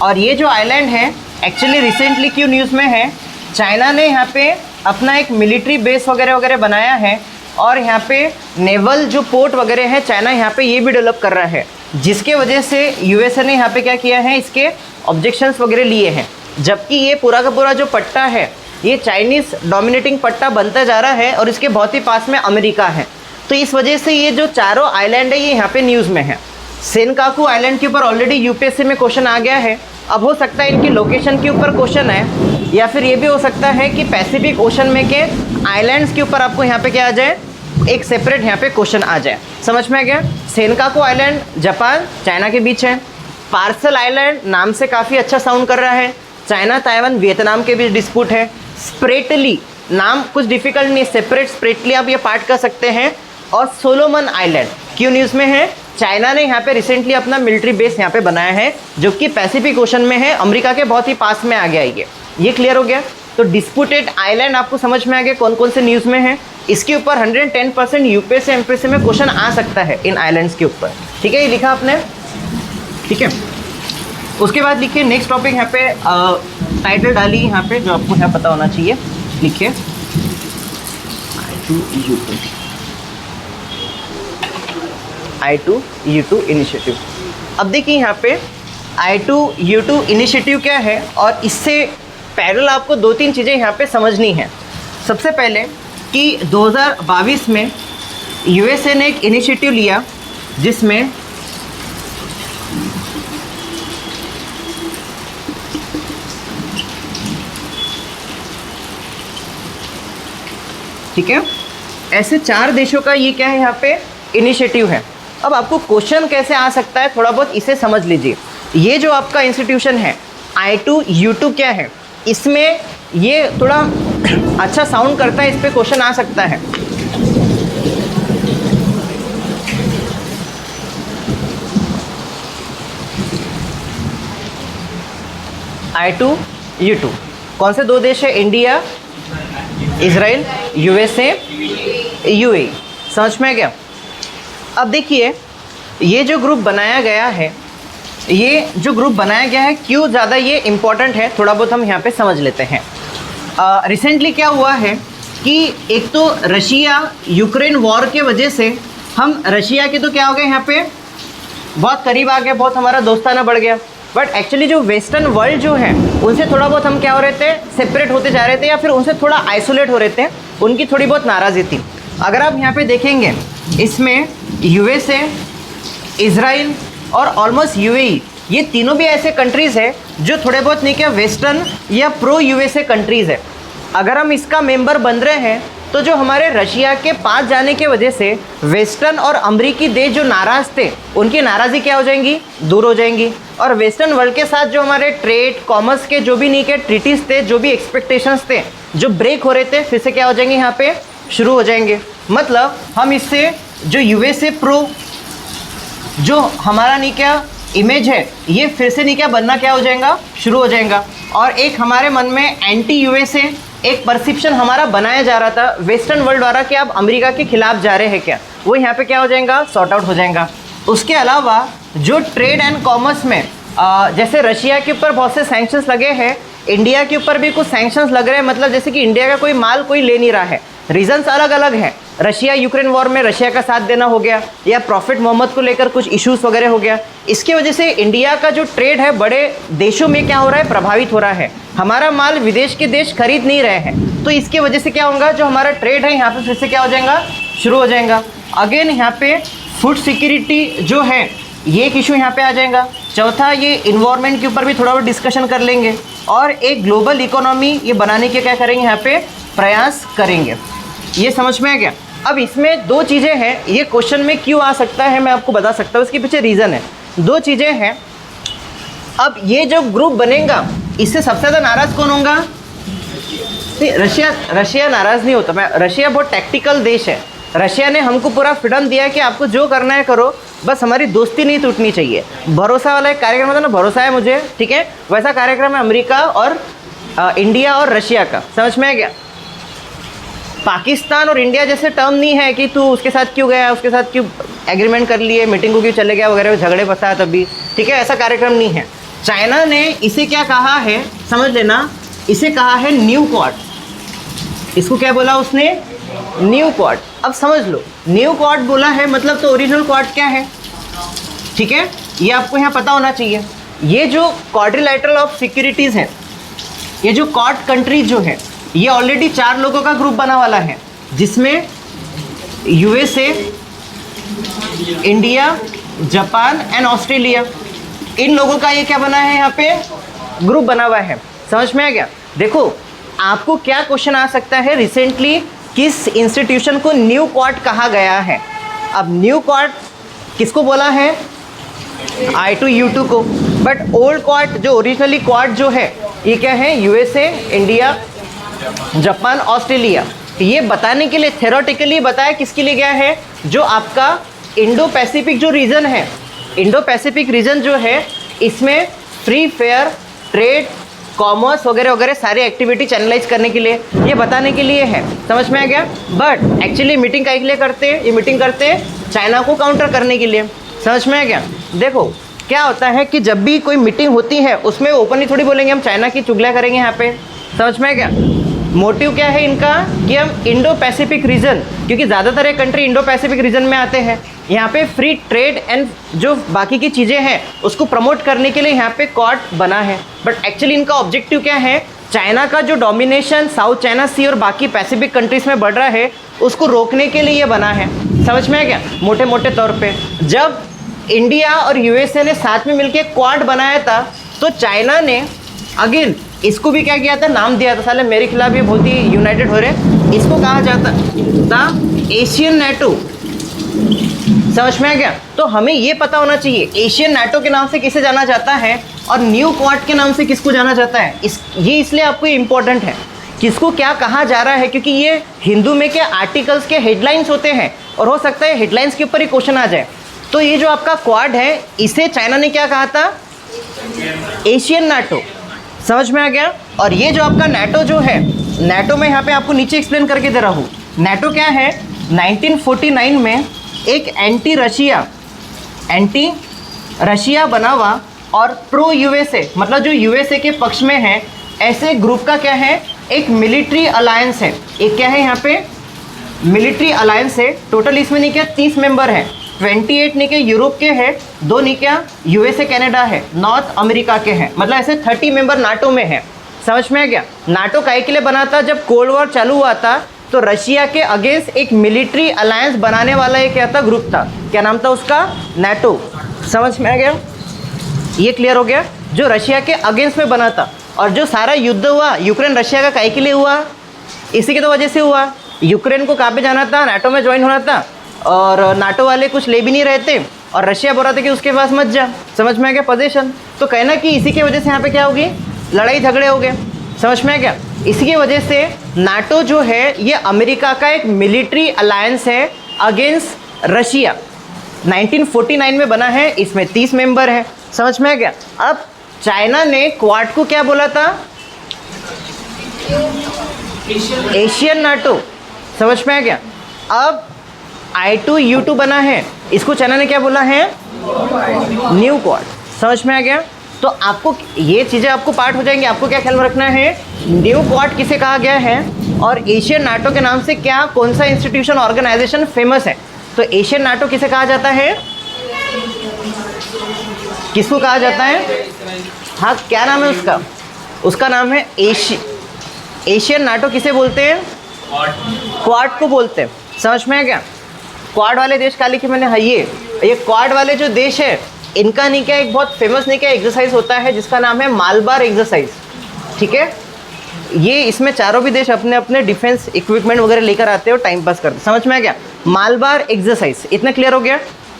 और ये जो आइलैंड है एक्चुअली रिसेंटली क्यों न्यूज़ में है, चाइना ने यहाँ पे अपना एक मिलिट्री बेस वगैरह वगैरह बनाया है, और यहाँ पे नेवल जो पोर्ट वगैरह है चाइना यहाँ पे ये भी डेवलप कर रहा है, जिसके वजह से यूएसए ने यहाँ पे क्या किया है, इसके ऑब्जेक्शंस वगैरह लिए हैं। जबकि ये पूरा का पूरा जो पट्टा है ये चाइनीज़ डोमिनेटिंग पट्टा बनता जा रहा है, और इसके बहुत ही पास में अमेरिका है। तो इस वजह से ये जो चारों आइलैंड है ये यहाँ पे न्यूज़ में है। सेनकाकू आइलैंड के ऊपर ऑलरेडी यूपीएससी में क्वेश्चन आ गया है, अब हो सकता है इनकी लोकेशन के ऊपर क्वेश्चन है, या फिर ये भी हो सकता है कि पैसिफिक ओशन में के आइलैंड्स के ऊपर आपको यहाँ पे क्या आ जाए, एक सेपरेट यहाँ पे क्वेश्चन आ जाए। समझ में आ गया? सेनकाकू आइलैंड जापान चाइना के बीच है, पार्सल आइलैंड नाम से काफ़ी अच्छा साउंड कर रहा है, चाइना, ताइवान, वियतनाम के बीच डिस्प्यूट है। स्प्रेटली नाम कुछ डिफिकल्ट नहीं है, सेपरेट स्प्रेटली आप ये पार्ट कर सकते हैं। और सोलोमन आइलैंड क्यों न्यूज़ में है, चाइना ने यहाँ पे रिसेंटली अपना मिलिट्री बेस यहाँ पे बनाया है, जो कि पैसिफिक ओशन में है, अमेरिका के बहुत ही पास में आ गया ये क्लियर हो गया। तो डिस्प्यूटेड आइलैंड आपको समझ में आ गया कौन कौन से न्यूज़ में है। इसके ऊपर 110% यूपीएससी एमपीएससी में क्वेश्चन आ सकता है इन आइलैंड्स के ऊपर, ठीक है, ये लिखा आपने, ठीक है। उसके बाद लिखिए नेक्स्ट टॉपिक, यहाँ पे टाइटल डाली यहाँ पे जो आपको यहाँ पता होना चाहिए, लिखिए I2U2 इनिशिएटिव। अब देखिए यहाँ पे I2U2 इनिशिएटिव क्या है, और इससे पैरेलल आपको 2-3 चीज़ें यहाँ पे समझनी है। सबसे पहले कि 2022 में यूएसए ने एक इनिशिएटिव लिया जिसमें ठीक है, ऐसे 4 देशों का ये क्या है यहाँ पे इनिशिएटिव है। अब आपको क्वेश्चन कैसे आ सकता है थोड़ा बहुत इसे समझ लीजिए। ये जो आपका इंस्टीट्यूशन है I2U2 क्या है, इसमें ये थोड़ा अच्छा साउंड करता है, इस पे क्वेश्चन आ सकता है। I2U2। कौन से दो देश है? India, Israel, USA, UAE। समझ में आ गया? अब देखिए ये जो ग्रुप बनाया गया है, ये जो ग्रुप बनाया गया है क्यों ज़्यादा ये इम्पॉर्टेंट है, थोड़ा बहुत हम यहाँ पे समझ लेते हैं। रिसेंटली क्या हुआ है कि एक तो रशिया यूक्रेन वॉर के वजह से हम रशिया के तो क्या हो गए यहाँ पे बहुत करीब आ गए, बहुत हमारा दोस्ताना बढ़ गया, बट एक्चुअली जो वेस्टर्न वर्ल्ड जो है उनसे थोड़ा बहुत हम क्या हो रहे थे, सेपरेट होते जा रहे थे या फिर उनसे थोड़ा आइसोलेट हो रहे थे, उनकी थोड़ी बहुत नाराज़गी थी। अगर आप यहाँ पे देखेंगे इसमें USA, इजराइल और ऑलमोस्ट UAE, ये तीनों भी ऐसे कंट्रीज़ है जो थोड़े बहुत नहीं क्या वेस्टर्न या प्रो USA कंट्रीज़ है। अगर हम इसका मेंबर बन रहे हैं तो जो हमारे रशिया के पास जाने की वजह से वेस्टर्न और अमेरिकी देश जो नाराज़ थे उनकी नाराज़गी क्या हो जाएंगी, दूर हो जाएंगी। और वेस्टर्न वर्ल्ड के साथ जो हमारे ट्रेड कॉमर्स के जो भी नहीं के ट्रीटीज़ थे, जो भी एक्सपेक्टेशंस थे जो ब्रेक हो रहे थे, फिर से क्या हो जाएंगे, यहाँ पे शुरू हो जाएंगे। मतलब हम इससे जो USA प्रो जो हमारा नहीं क्या इमेज है ये फिर से नहीं क्या बनना क्या हो जाएगा, शुरू हो जाएगा। और एक हमारे मन में एंटी USA एक परसेप्शन हमारा बनाया जा रहा था वेस्टर्न वर्ल्ड द्वारा कि आप अमेरिका के खिलाफ जा रहे हैं क्या, वो यहाँ पे क्या हो जाएगा, सॉर्ट आउट हो जाएगा। उसके अलावा जो ट्रेड एंड कॉमर्स में जैसे रशिया के ऊपर बहुत से सैंक्शंस लगे हैं, इंडिया के ऊपर भी कुछ सैंक्शंस लग रहे हैं, मतलब जैसे कि इंडिया का कोई माल कोई ले नहीं रहा है, रीजंस अलग अलग हैं। रशिया यूक्रेन वॉर में रशिया का साथ देना हो गया, या प्रॉफिट मोहम्मद को लेकर कुछ इश्यूज वगैरह हो गया। इसकी वजह से इंडिया का जो ट्रेड है बड़े देशों में क्या हो रहा है, प्रभावित हो रहा है। हमारा माल विदेश के देश खरीद नहीं रहे हैं, तो इसकी वजह से क्या होगा, जो हमारा ट्रेड है यहाँ पे फिर से क्या हो जाएगा, शुरू हो जाएगा। अगेन यहाँ पे फूड सिक्योरिटी जो है ये एक इशू यहाँ पे आ जाएगा। चौथा, ये इन्वायरमेंट के ऊपर भी थोड़ा बहुत डिस्कशन कर लेंगे और एक ग्लोबल इकोनॉमी ये बनाने के क्या करेंगे, यहाँ पे प्रयास करेंगे। ये समझ में आ गया? अब इसमें दो चीज़ें हैं, ये क्वेश्चन में क्यों आ सकता है मैं आपको बता सकता हूँ, इसके पीछे रीज़न है। दो चीज़ें हैं। अब ये जो ग्रुप बनेगा इससे सबसे ज़्यादा नाराज़ कौन होगा? रशिया नाराज़ नहीं होता। रशिया बहुत टैक्टिकल देश है। रशिया ने हमको पूरा फ्रीडम दिया कि आपको जो करना है करो, बस हमारी दोस्ती नहीं टूटनी चाहिए। भरोसा वाला एक कार्यक्रम होता है ना, भरोसा है मुझे, ठीक है, वैसा कार्यक्रम है अमेरिका और इंडिया और रशिया का। समझ में आ गया? पाकिस्तान और इंडिया जैसे टर्म नहीं है कि तू उसके साथ क्यों गया, उसके साथ क्यों एग्रीमेंट कर लिए, मीटिंग को क्यों चले गया वगैरह, झगड़े फंसा है तभी, ठीक है, ऐसा कार्यक्रम नहीं है। चाइना ने इसे क्या कहा है, समझ लेना, इसे कहा है न्यू क्वाड। इसको क्या बोला उसने? New quad. अब समझ लो, न्यू क्वाड बोला है मतलब तो ओरिजिनल क्वाड क्या है, ठीक है, ये आपको यहाँ पता होना चाहिए। ये जो क्वाड्रिलैटरल ऑफ सिक्योरिटीज़ है, ये जो क्वाड कंट्रीज जो है, ये ऑलरेडी 4 लोगों का ग्रुप बना वाला है, जिसमें USA, India, Japan and Australia, इन लोगों का ये क्या बना है, यहाँ पे ग्रुप बना हुआ है। समझ में आ गया? देखो आपको क्या क्वेश्चन आ सकता है, रिसेंटली किस इंस्टीट्यूशन को न्यू क्वाड कहा गया है। अब न्यू क्वाड किसको बोला है? I2U2 को। बट ओल्ड क्वाड जो ओरिजिनली क्वाड जो है ये क्या है? USA, India, Japan, Australia. ये बताने के लिए थेरोटिकली बताया किसके लिए गया है, जो आपका इंडो पैसिफिक जो रीजन है, इंडो पैसिफिक रीजन जो है इसमें फ्री फेयर ट्रेड कॉमर्स वगैरह वगैरह सारी एक्टिविटी चैनलाइज करने के लिए, ये बताने के लिए है। समझ में आ गया? बट एक्चुअली मीटिंग का के लिए करते हैं, ये मीटिंग करते हैं चाइना को काउंटर करने के लिए। समझ में आ गया? देखो क्या होता है कि जब भी कोई मीटिंग होती है उसमें ओपनली थोड़ी बोलेंगे हम चाइना की चुगलियाँ करेंगे यहाँ पे। समझ में आ गया? मोटिव क्या है इनका कि हम इंडो पैसिफिक रीजन, क्योंकि ज़्यादातर ये कंट्री इंडो पैसिफिक रीजन में आते हैं, यहाँ पे फ्री ट्रेड एंड जो बाकी की चीज़ें हैं उसको प्रमोट करने के लिए यहाँ पे क्वाड बना है। बट एक्चुअली इनका ऑब्जेक्टिव क्या है, चाइना का जो डोमिनेशन साउथ चाइना सी और बाकी पैसिफिक कंट्रीज़ में बढ़ रहा है उसको रोकने के लिए ये बना है। समझ में आ गया? मोटे मोटे तौर पर जब इंडिया और USA ने साथ में मिलकर क्वाड बनाया था तो चाइना ने अगेन इसको भी क्या किया था, नाम दिया था, साले मेरे खिलाफ ये बहुत ही यूनाइटेड हो रहे, इसको कहा जाता था एशियन नेटो। समझ में आ गया? तो हमें ये पता होना चाहिए एशियन नेटो के नाम से किसे जाना जाता है और न्यू क्वाड के नाम से किसको जाना जाता है। ये इसलिए आपको इम्पोर्टेंट है किसको क्या कहा जा रहा है, क्योंकि ये हिंदू में के आर्टिकल्स के हेडलाइंस होते हैं और हो सकता है हेडलाइंस के ऊपर ही क्वेश्चन आ जाए। तो ये जो आपका क्वाड है इसे चाइना ने क्या कहा था, एशियन नेटो। समझ में आ गया। और ये जो आपका नाटो जो है, नाटो में यहाँ पे आपको नीचे एक्सप्लेन करके दे रहा हूँ। नाटो क्या है, 1949 में एक एंटी रशिया बना हुआ और प्रो यूएसए, मतलब जो यूएसए के पक्ष में है, ऐसे ग्रुप का क्या है, एक मिलिट्री अलायंस है। एक क्या है यहाँ पे, मिलिट्री अलायंस है। टोटल इसमें नहीं क्या 30 मेंबर है, 28 नहीं क्या यूरोप के हैं, 2 नहीं क्या यूएसए कनाडा है, नॉर्थ अमेरिका के हैं, मतलब ऐसे 30 मेंबर नाटो में है। समझ में आ गया। नाटो काहे के लिए बना था, जब कोल्ड वॉर चालू हुआ था तो रशिया के अगेंस्ट एक मिलिट्री अलायंस बनाने वाला एक क्या था, ग्रुप था। क्या नाम था उसका, नाटो। समझ में आ गया, ये क्लियर हो गया। जो रशिया के अगेंस्ट में बना था, और जो सारा युद्ध हुआ यूक्रेन रशिया का काहे के लिए हुआ, इसी की तो वजह से हुआ। यूक्रेन को कहाँ पे जाना था, नाटो में ज्वाइन होना था, और नाटो वाले कुछ ले भी नहीं रहे थे, और रशिया बोल रहा था कि उसके पास मत जा। समझ में आ गया पोजीशन। तो कहना कि इसी की वजह से यहाँ पे क्या होगी, लड़ाई झगड़े हो गए। समझ में आ गया। इसी की वजह से नाटो जो है ये अमेरिका का एक मिलिट्री अलायंस है अगेंस्ट रशिया। 1949 में बना है, इसमें 30 मेंबर है। समझ में आ गया। अब चाइना ने क्वाड को क्या बोला था, एशियन नाटो। समझ में आ गया। अब I2U2 बना है, इसको चाइना ने क्या बोला है, न्यू क्वाड। समझ में आ गया। तो आपको ये चीज़ें आपको पार्ट हो जाएंगी। आपको क्या ख्याल में रखना है, न्यू क्वाड किसे कहा गया है, और एशियन नाटो के नाम से क्या, कौन सा इंस्टीट्यूशन ऑर्गेनाइजेशन फेमस है। तो एशियन नाटो किसे कहा जाता है, किसको कहा जाता है, हाँ क्या नाम है उसका, उसका नाम है एशियन नाटो। किसे बोलते हैं, क्वाड को बोलते हैं। समझ में आ गया। क्वाड वाले देश का लिखे मैंने, हाँ ये क्वाड वाले जो देश है, इनका नहीं क्या एक बहुत फेमस नहीं क्या एक्सरसाइज होता है जिसका नाम है मालबार एक्सरसाइज। ठीक है, ये इसमें चारों भी देश अपने अपने डिफेंस इक्विपमेंट वगैरह लेकर आते हैं और टाइम पास करते हैं। समझ में आ गया, मालबार एक्सरसाइज। इतना क्लियर हो गया।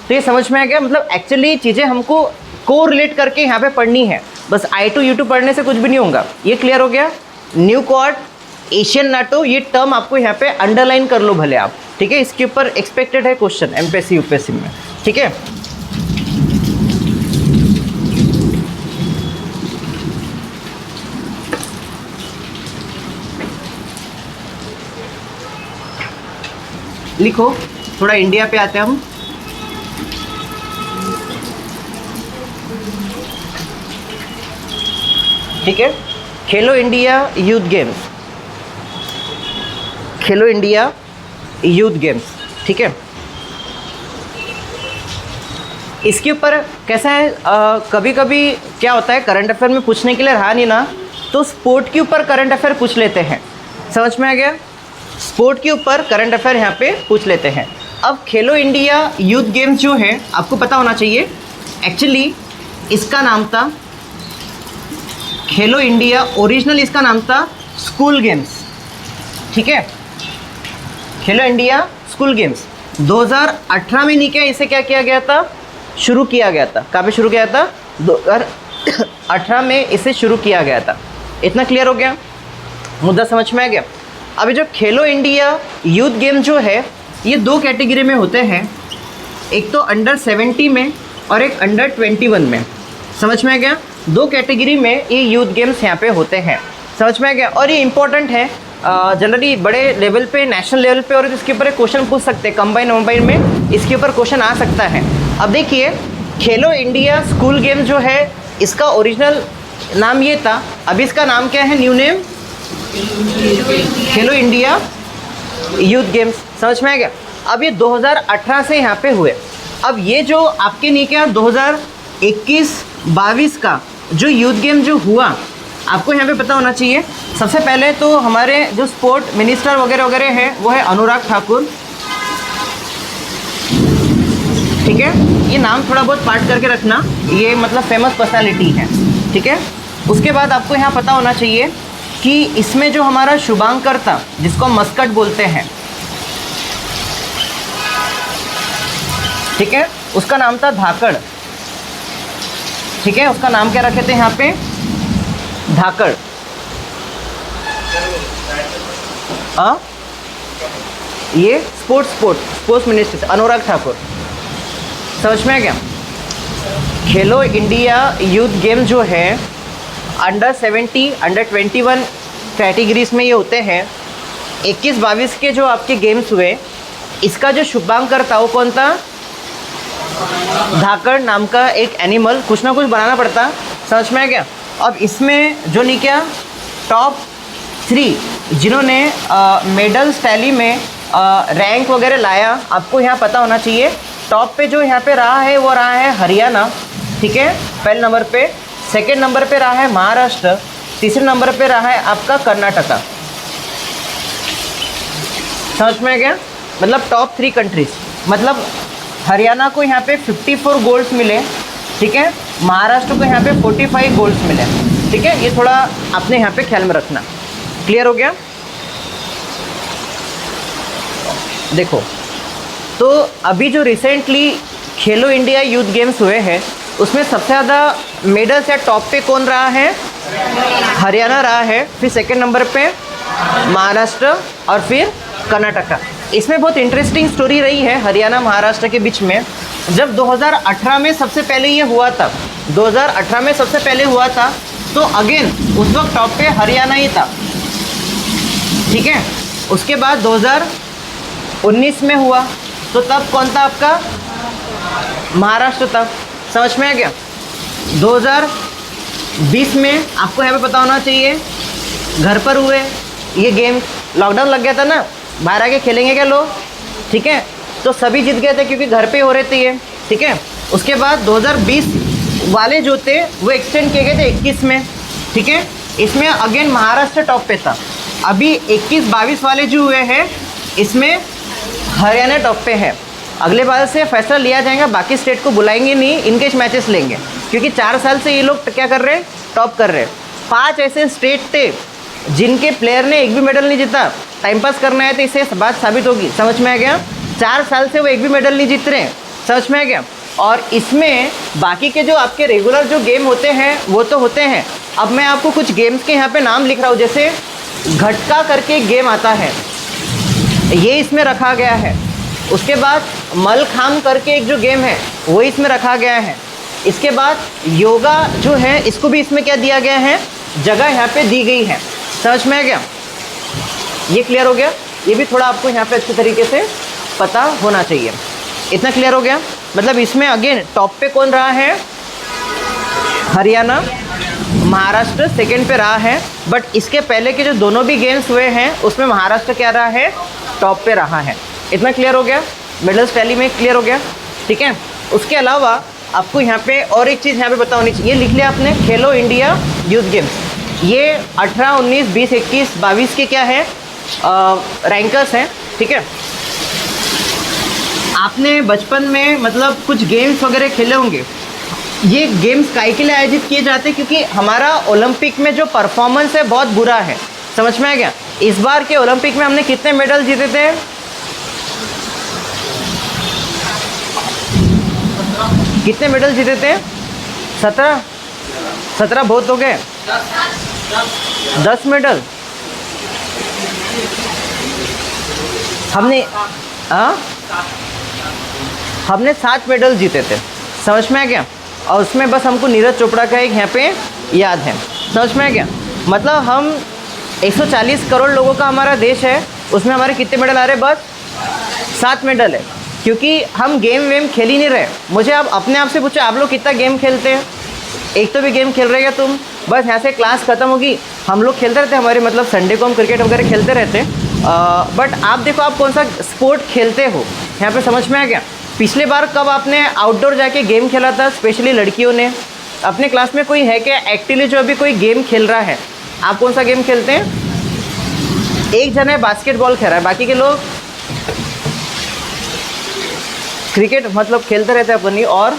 तो ये समझ में आ गया, मतलब एक्चुअली चीज़ें हमको को रिलेट करके यहाँ पे पढ़नी है, बस I2U2 पढ़ने से कुछ भी नहीं होगा। ये क्लियर हो गया। न्यू क्वाड, एशियन नाटो, ये टर्म आपको यहाँ पे अंडरलाइन कर लो भले आप। ठीक है, इसके ऊपर एक्सपेक्टेड है क्वेश्चन एमपीएससी यूपीएससी में। ठीक है, लिखो। थोड़ा इंडिया पे आते हैं हम। ठीक है, खेलो इंडिया यूथ गेम्स, खेलो इंडिया यूथ गेम्स। ठीक है, इसके ऊपर कैसा है, कभी कभी क्या होता है, करंट अफेयर में पूछने के लिए रहा नहीं ना, तो स्पोर्ट के ऊपर करंट अफेयर पूछ लेते हैं। समझ में आ गया। स्पोर्ट के ऊपर करंट अफेयर यहाँ पे पूछ लेते हैं। अब खेलो इंडिया यूथ गेम्स जो है आपको पता होना चाहिए, एक्चुअली इसका नाम था खेलो इंडिया, ओरिजिनल इसका नाम था स्कूल गेम्स। ठीक है, खेलो इंडिया स्कूल गेम्स 2018 में नहीं क्या इसे क्या किया गया था, शुरू किया गया था। कहाँ पे शुरू किया था, 2018 में इसे शुरू किया गया था। इतना क्लियर हो गया, मुद्दा समझ में आ गया। अभी जो खेलो इंडिया यूथ गेम जो है ये 2 कैटेगरी में होते हैं, एक तो अंडर 70 में और एक अंडर 21 में। समझ में आ गया। 2 कैटेगरी में ये यूथ गेम्स यहाँ पे होते हैं। समझ में आ गया। और ये इंपॉर्टेंट है, जनरली बड़े लेवल पे, नेशनल लेवल पे, और इसके ऊपर एक क्वेश्चन पूछ सकते हैं, कंबाइन वम्बाइन में इसके ऊपर क्वेश्चन आ सकता है। अब देखिए, खेलो इंडिया स्कूल गेम जो है इसका ओरिजिनल नाम ये था, अभी इसका नाम क्या है, न्यू नेम खेलो इंडिया यूथ गेम्स। समझ में आ गया। अब ये 2018 से यहाँ पे हुए। अब ये जो आपके नहीं क्या 2021-22 का जो यूथ गेम जो हुआ, आपको यहाँ पे पता होना चाहिए। सबसे पहले तो हमारे जो स्पोर्ट मिनिस्टर वगैरह वगैरह हैं वो है अनुराग ठाकुर। ठीक है, ये नाम थोड़ा बहुत पार्ट करके रखना, ये मतलब फेमस पर्सनालिटी है। ठीक है, उसके बाद आपको यहाँ पता होना चाहिए कि इसमें जो हमारा शुभांकर था, जिसको मस्कट बोलते हैं, ठीक है, उसका नाम था धाकड़। ठीक है, उसका नाम क्या रखे थे यहाँ पे, धाकड़। ये स्पोर्ट्स मिनिस्टर अनुराग ठाकुर। समझ में आ गया। खेलो इंडिया यूथ गेम जो है अंडर 70, अंडर 21 कैटेगरीज में ये होते हैं। 21-22 के जो आपके गेम्स हुए, इसका जो शुभांकर था वो कौन था? धाकड़ नाम का एक एनिमल, कुछ ना कुछ बनाना पड़ता, समझ में आ गया। अब इसमें जो नहीं क्या टॉप 3 जिन्होंने मेडल्स टैली में रैंक वगैरह लाया, आपको यहाँ पता होना चाहिए। टॉप पे जो यहाँ पे रहा है वो रहा है हरियाणा, ठीक है, पहले नंबर पे। सेकंड नंबर पे रहा है महाराष्ट्र। तीसरे नंबर पे रहा है आपका कर्नाटका। समझ में आ गया? मतलब टॉप 3 कंट्रीज, मतलब हरियाणा को यहाँ पे 54 गोल्ड्स मिले, ठीक है, महाराष्ट्र को यहाँ पे 45 गोल्ड्स मिले, ठीक है। ये थोड़ा अपने यहाँ पे ख्याल में रखना। क्लियर हो गया? देखो, तो अभी जो रिसेंटली खेलो इंडिया यूथ गेम्स हुए हैं, उसमें सबसे ज़्यादा मेडल्स या टॉप पे कौन रहा है? हरियाणा रहा है, फिर सेकंड नंबर पे महाराष्ट्र और फिर कर्नाटका। इसमें बहुत इंटरेस्टिंग स्टोरी रही है हरियाणा महाराष्ट्र के बीच में। जब 2018 में सबसे पहले ये हुआ था, 2018 में सबसे पहले हुआ था, तो अगेन उस वक्त टॉप पे हरियाणा ही था, ठीक है। उसके बाद 2019 में हुआ, तो तब कौन था आपका? महाराष्ट्र था। समझ में आ गया? 2020 में आपको यहाँ पे पता होना चाहिए, घर पर हुए ये गेम, लॉकडाउन लग गया था ना, बाहर आके खेलेंगे क्या लोग, ठीक है, तो सभी जीत गए थे क्योंकि घर पे हो रहे थे ये, ठीक है। उसके बाद 2020 वाले जो थे वो एक्सटेंड किए गए थे 21 में, ठीक है। इसमें अगेन महाराष्ट्र टॉप पे था। अभी 21-22 वाले जो हुए हैं, इसमें हरियाणा टॉप पे है। अगले बार से फैसला लिया जाएगा, बाकी स्टेट को बुलाएंगे नहीं, इनके मैचेस लेंगे, क्योंकि 4 साल से ये लोग क्या कर रहे हैं? टॉप कर रहे हैं। 5 ऐसे स्टेट थे जिनके प्लेयर ने एक भी मेडल नहीं जीता, टाइम पास करना है तो इससे बात साबित होगी। समझ में आ गया? 4 साल से वो एक भी मेडल नहीं जीत रहे हैं, समझ में आ गया। और इसमें बाकी के जो आपके रेगुलर जो गेम होते हैं वो तो होते हैं। अब मैं आपको कुछ गेम्स के यहाँ पे नाम लिख रहा हूँ, जैसे घटका करके एक गेम आता है, ये इसमें रखा गया है। उसके बाद मलखाम करके एक जो गेम है वो इसमें रखा गया है। इसके बाद योगा जो है, इसको भी इसमें क्या दिया गया है? जगह यहाँ पे दी गई है। समझ में आ गया? ये क्लियर हो गया? ये भी थोड़ा आपको यहाँ पे अच्छे तरीके से पता होना चाहिए। इतना क्लियर हो गया? मतलब इसमें अगेन टॉप पे कौन रहा है? हरियाणा, महाराष्ट्र सेकंड पे रहा है, बट इसके पहले के जो दोनों भी गेम्स हुए हैं उसमें महाराष्ट्र क्या रहा है? टॉप पे रहा है। इतना क्लियर हो गया? मेडल्स टैली में क्लियर हो गया, ठीक है। उसके अलावा आपको यहाँ पे और एक चीज़ यहाँ पे पता होनी चाहिए, लिख लिया आपने, खेलो इंडिया यूथ गेम्स। ये 18, 19, 20, 21, 22 के क्या है? रैंकर्स हैं, ठीक है। आपने बचपन में मतलब कुछ गेम्स वगैरह खेले होंगे। ये गेम्स काहे के लिए आयोजित किए जाते हैं? क्योंकि हमारा ओलंपिक में जो परफॉर्मेंस है बहुत बुरा है। समझ में आ गया? इस बार के ओलंपिक में हमने कितने मेडल जीते थे? कितने मेडल जीते थे? 17 बहुत हो गए। 10 मेडल हमने 7 मेडल जीते थे। समझ में आ गया? और उसमें बस हमको नीरज चोपड़ा का एक यहाँ पे याद है। समझ में आ गया? मतलब हम 140 करोड़ लोगों का हमारा देश है, उसमें हमारे कितने मेडल आ रहे? बस 7 मेडल है, क्योंकि हम गेम वेम खेल ही नहीं रहे। मुझे आप अपने आप से पूछो, आप लोग कितना गेम खेलते हैं? एक तो भी गेम खेल रहे क्या तुम? बस यहाँ से क्लास ख़त्म होगी, हम लोग खेलते रहते, हमारे मतलब संडे को हम क्रिकेट वगैरह खेलते रहते। बट आप देखो आप कौन सा स्पोर्ट खेलते हो, यहाँ पे समझ में आ गया? पिछले बार कब आपने आउटडोर जाके गेम खेला था? स्पेशली लड़कियों ने। अपने क्लास में कोई है क्या एक्टिवली जो अभी कोई गेम खेल रहा है? आप कौन सा गेम खेलते हैं? एक जन है बास्केटबॉल खेल रहा है, बाकी के लोग क्रिकेट मतलब खेलते रहते हैं अपनी। और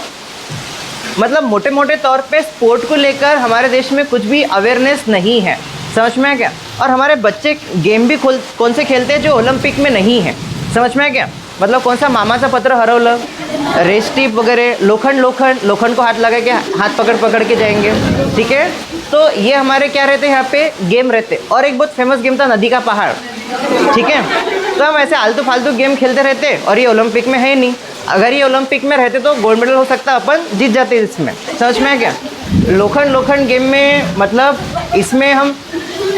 मतलब मोटे मोटे तौर पे स्पोर्ट को लेकर हमारे देश में कुछ भी अवेयरनेस नहीं है। समझ में आ गया? और हमारे बच्चे गेम भी कौन से खेलते हैं जो ओलंपिक में नहीं है। समझ में आ गया? मतलब कौन सा मामाचा पत्र हरवलं, रेस टिप वगैरह, लोखंड को हाथ लगा के हाथ पकड़ के जाएंगे, ठीक है। तो ये हमारे क्या रहते हैं यहाँ पे? गेम रहते। और एक बहुत फेमस गेम था नदी का पहाड़, ठीक है। तो हम ऐसे आलतू फालतू गेम खेलते रहते, और ये ओलंपिक में है नहीं। अगर ये ओलंपिक में रहते तो गोल्ड मेडल हो सकता, अपन जीत जाते इसमें। समझ में आ गया? लोखंड लोखंड गेम में मतलब इसमें हम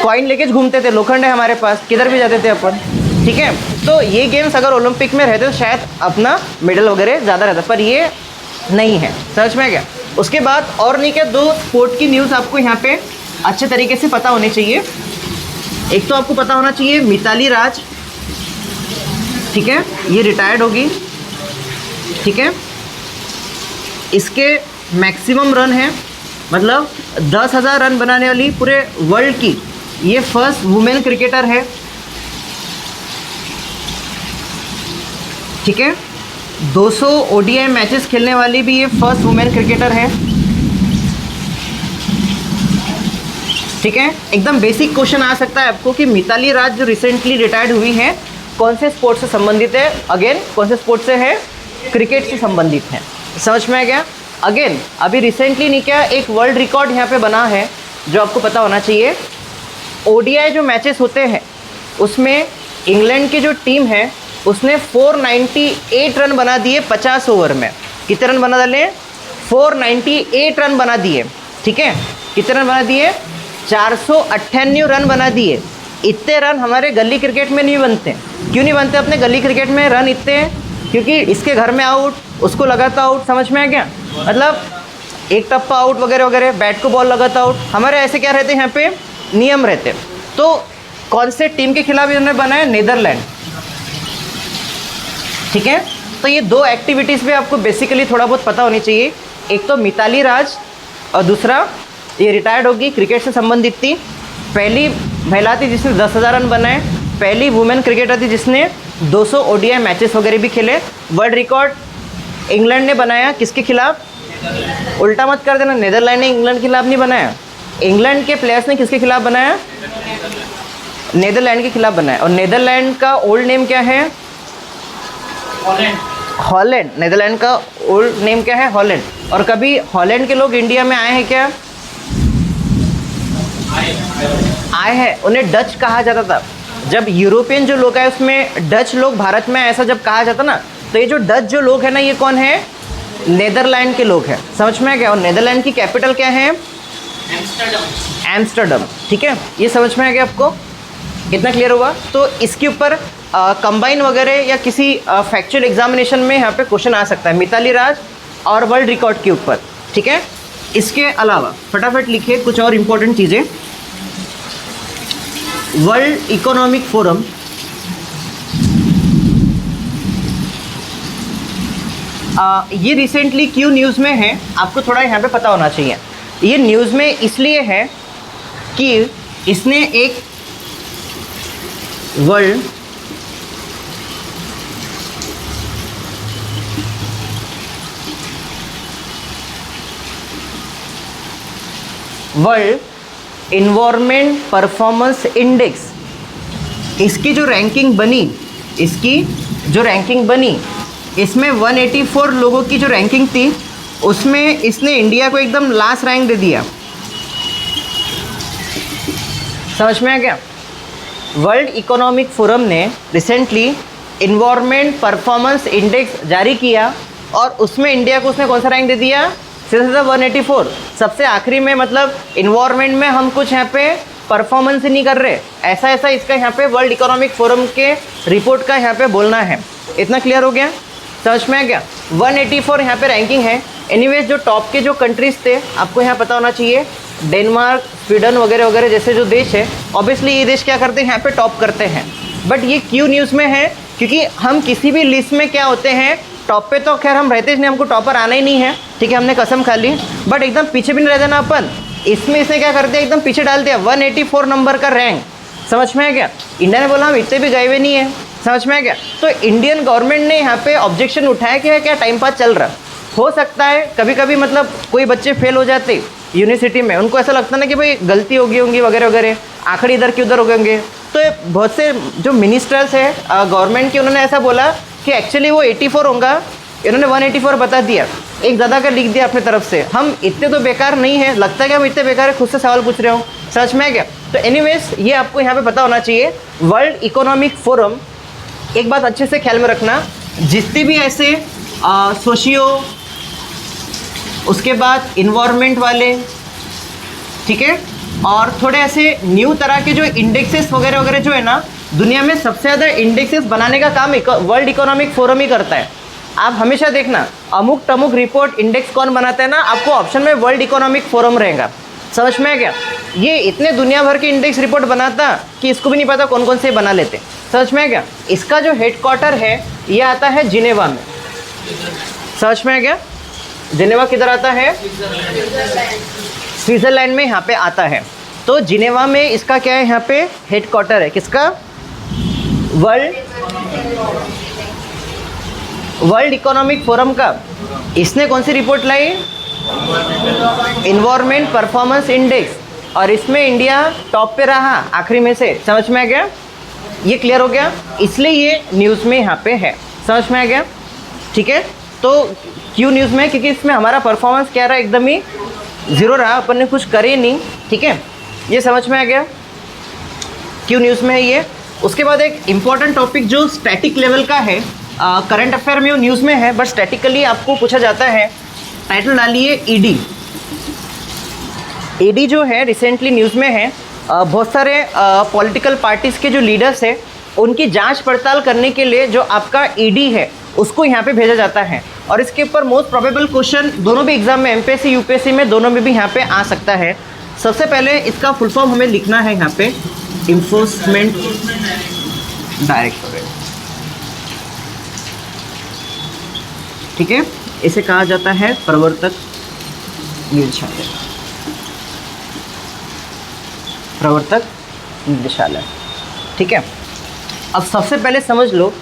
कॉइन लेके घूमते थे, लोखंड है हमारे पास, किधर भी जाते थे अपन, ठीक है। तो ये गेम्स अगर ओलंपिक में रहते तो शायद अपना मेडल वगैरह ज़्यादा रहता, पर ये नहीं है, समझ में क्या। उसके बाद और नहीं क्या, 2 स्पोर्ट की न्यूज़ आपको यहाँ पे अच्छे तरीके से पता होनी चाहिए। एक तो आपको पता होना चाहिए मिताली राज, ठीक है, ये रिटायर्ड होगी, ठीक है। इसके मैक्सिमम रन है, मतलब 10,000 रन बनाने वाली पूरे वर्ल्ड की ये फर्स्ट वुमेन क्रिकेटर है, ठीक है। 200 ODI मैचेस खेलने वाली भी ये फर्स्ट वुमेन क्रिकेटर है, ठीक है। एकदम बेसिक क्वेश्चन आ सकता है आपको कि मिताली राज जो रिसेंटली रिटायर्ड हुई है कौन से स्पोर्ट से संबंधित है, अगेन कौन से स्पोर्ट से है, क्रिकेट से संबंधित है, समझ में आ गया। अगेन अभी रिसेंटली नहीं क्या, एक वर्ल्ड रिकॉर्ड यहाँ पे बना है जो आपको पता होना चाहिए। ODI जो मैचेस होते हैं उसमें इंग्लैंड की जो टीम है उसने 498 रन बना दिए 50 ओवर में। कितने रन बना डाले, 498 रन बना दिए, ठीक है। कितने रन बना दिए, 498 रन बना दिए। इतने रन हमारे गली क्रिकेट में नहीं बनते। क्यों नहीं बनते अपने गली क्रिकेट में रन इतने, क्योंकि इसके घर में आउट, उसको लगाता आउट, समझ में आ गया, मतलब एक टप्पा आउट वगैरह वगैरह, बैट को बॉल लगाता आउट। हमारे ऐसे क्या रहते हैं यहाँ पे नियम रहते। तो कौन से टीम के खिलाफ इन्होंने बनाया, नेदरलैंड, ठीक है। तो ये 2 एक्टिविटीज़ भी आपको बेसिकली थोड़ा बहुत पता होनी चाहिए। एक तो मिताली राज और दूसरा ये रिटायर्ड होगी, क्रिकेट से संबंधित थी, पहली महिला थी जिसने 10,000 रन बनाए, पहली वुमेन क्रिकेटर थी जिसने 200 ODI मैचेस वगैरह भी खेले। वर्ल्ड रिकॉर्ड इंग्लैंड ने बनाया, किसके खिलाफ, उल्टा मत कर देना, नेदरलैंड ने इंग्लैंड के खिलाफ नहीं बनाया, इंग्लैंड के प्लेयर्स ने किसके खिलाफ बनाया, नेदरलैंड के खिलाफ बनाया। और नेदरलैंड का ओल्ड नेम क्या है, हॉलैंड। नेदरलैंड का ओल्ड नेम क्या है, हॉलैंड। और कभी हॉलैंड के लोग इंडिया में आए हैं क्या, आए हैं। उन्हें डच कहा जाता था। जब यूरोपियन जो लोग आए उसमें डच लोग भारत में ऐसा जब कहा जाता ना, तो ये जो डच जो लोग हैं ना, ये कौन है, नेदरलैंड के लोग हैं, समझ में आ गया। और नेदरलैंड की कैपिटल क्या है, एम्स्टर्डम, ठीक है। ये समझ में आ गया आपको, कितना क्लियर हुआ। तो इसके ऊपर कंबाइन वगैरह या किसी फैक्चुअल एग्जामिनेशन में यहाँ पे क्वेश्चन आ सकता है मिताली राज और वर्ल्ड रिकॉर्ड के ऊपर, ठीक है। इसके अलावा फटाफट लिखिए कुछ और इम्पोर्टेंट चीज़ें। वर्ल्ड इकोनॉमिक फोरम ये रिसेंटली क्यों न्यूज़ में है, आपको थोड़ा यहाँ पे पता होना चाहिए। ये न्यूज़ में इसलिए है कि इसने एक वर्ल्ड इन्वायरमेंट परफॉर्मेंस इंडेक्स, इसकी जो रैंकिंग बनी, इसमें 184 लोगों की जो रैंकिंग थी उसमें इसने इंडिया को एकदम लास्ट रैंक दे दिया, समझ में आ गया। वर्ल्ड इकोनॉमिक फोरम ने रिसेंटली इन्वायरमेंट परफॉर्मेंस इंडेक्स जारी किया और उसमें इंडिया को उसने कौन सा रैंक दे दिया, सिर्फ 184, सबसे आखिरी में। मतलब इन्वायरमेंट में हम कुछ यहाँ पे परफॉर्मेंस ही नहीं कर रहे, ऐसा इसका यहाँ पे वर्ल्ड इकोनॉमिक फोरम के रिपोर्ट का यहाँ पे बोलना है। इतना क्लियर हो गया, समझ में आ गया। 184 यहाँ पे रैंकिंग है। एनीवेज जो टॉप के जो कंट्रीज़ थे आपको यहाँ पता होना चाहिए, डेनमार्क, स्वीडन वगैरह वगैरह जैसे जो देश है, ऑब्वियसली ये देश क्या करते हैं, यहाँ पे टॉप करते हैं। बट ये क्यों न्यूज़ में है, क्योंकि हम किसी भी लिस्ट में क्या होते हैं, टॉप पे तो खैर हम रहते नहीं, हमको टॉपर आना ही नहीं है, ठीक है, हमने कसम खा ली। बट एकदम पीछे भी नहीं रहते ना अपन, इसमें इसने क्या कर दिया, एकदम पीछे डाल दिया, 184 नंबर का रैंक, समझ में आ गया। इंडिया ने बोला हम इतने भी गए हुए नहीं है, समझ में आ गया। तो इंडियन गवर्नमेंट ने यहाँ पे ऑब्जेक्शन उठाया कि क्या टाइम पास चल रहा। हो सकता है कभी कभी मतलब कोई बच्चे फेल हो जाते यूनिवर्सिटी में, उनको ऐसा लगता ना कि भाई गलती हो गई होंगी वगैरह वगैरह, आखिरी इधर की उधर हो गए होंगे। तो बहुत से जो मिनिस्टर्स है गवर्नमेंट के, उन्होंने ऐसा बोला कि एक्चुअली वो 84 होगा, इन्होंने 184 बता दिया, एक ज़्यादा का लिख दिया अपने तरफ से। हम इतने तो बेकार नहीं है, लगता है कि हम इतने बेकार है, खुद से सवाल पूछ रहे हो, समझ में आ गया। तो एनीवेज ये आपको यहाँ पे पता होना चाहिए, वर्ल्ड इकोनॉमिक फोरम। एक बात अच्छे से ख्याल में रखना, जितने भी ऐसे सोशियो उसके बाद इन्वायरमेंट वाले, ठीक है, और थोड़े ऐसे न्यू तरह के जो इंडेक्सेस वगैरह वगैरह जो है ना, दुनिया में सबसे ज़्यादा इंडेक्सेस बनाने का काम वर्ल्ड इकोनॉमिक फोरम ही करता है। आप हमेशा देखना अमुक टमुक रिपोर्ट इंडेक्स कौन बनाता है ना, आपको ऑप्शन में वर्ल्ड इकोनॉमिक फोरम रहेगा। समझ में आ गया? ये इतने दुनिया भर के इंडेक्स रिपोर्ट बनाता कि इसको भी नहीं पता कौन कौन से बना लेते। समझ में आ गया? इसका जो हेडक्वार्टर है ये आता है जिनेवा में। समझ में आ गया? जिनेवा किधर आता है? स्विट्ज़रलैंड में यहाँ पे आता है। तो जिनेवा में इसका क्या है, यहाँ पे हेडक्वार्टर है किसका? वर्ल्ड इकोनॉमिक फोरम का। इसने कौन सी रिपोर्ट लाई? इन्वायरमेंट परफॉर्मेंस इंडेक्स, और इसमें इंडिया टॉप पे रहा आखिरी में से। समझ में आ गया? ये क्लियर हो गया? इसलिए ये न्यूज़ में यहाँ पे है। समझ में आ गया? ठीक है, तो क्यों न्यूज़ में? क्योंकि इसमें हमारा परफॉर्मेंस क्या रहा, एकदम ही ज़ीरो रहा, अपन ने कुछ करे नहीं। ठीक है, ये समझ में आ गया क्यों न्यूज़ में है ये। उसके बाद एक इम्पॉर्टेंट टॉपिक जो स्टैटिक लेवल का है, करंट अफेयर में वो न्यूज़ में है, बट स्टैटिकली आपको पूछा जाता है। टाइटल डालिए ईडी। ईडी जो है रिसेंटली न्यूज़ में है। बहुत सारे पॉलिटिकल पार्टीज़ के जो लीडर्स हैं उनकी जांच पड़ताल करने के लिए जो आपका ईडी है उसको यहाँ पे भेजा जाता है, और इसके ऊपर मोस्ट प्रोबेबल क्वेश्चन दोनों भी एग्जाम में, एमपीएससी यूपीएससी में दोनों में भी यहाँ पे आ सकता है। सबसे पहले इसका फुल फॉर्म हमें लिखना है यहाँ पे, इन्फोर्समेंट डायरेक्टोरेट। ठीक है, इसे कहा जाता है प्रवर्तक निदेशालय। प्रवर्तक निदेशालय। ठीक है, अब सबसे पहले समझ लो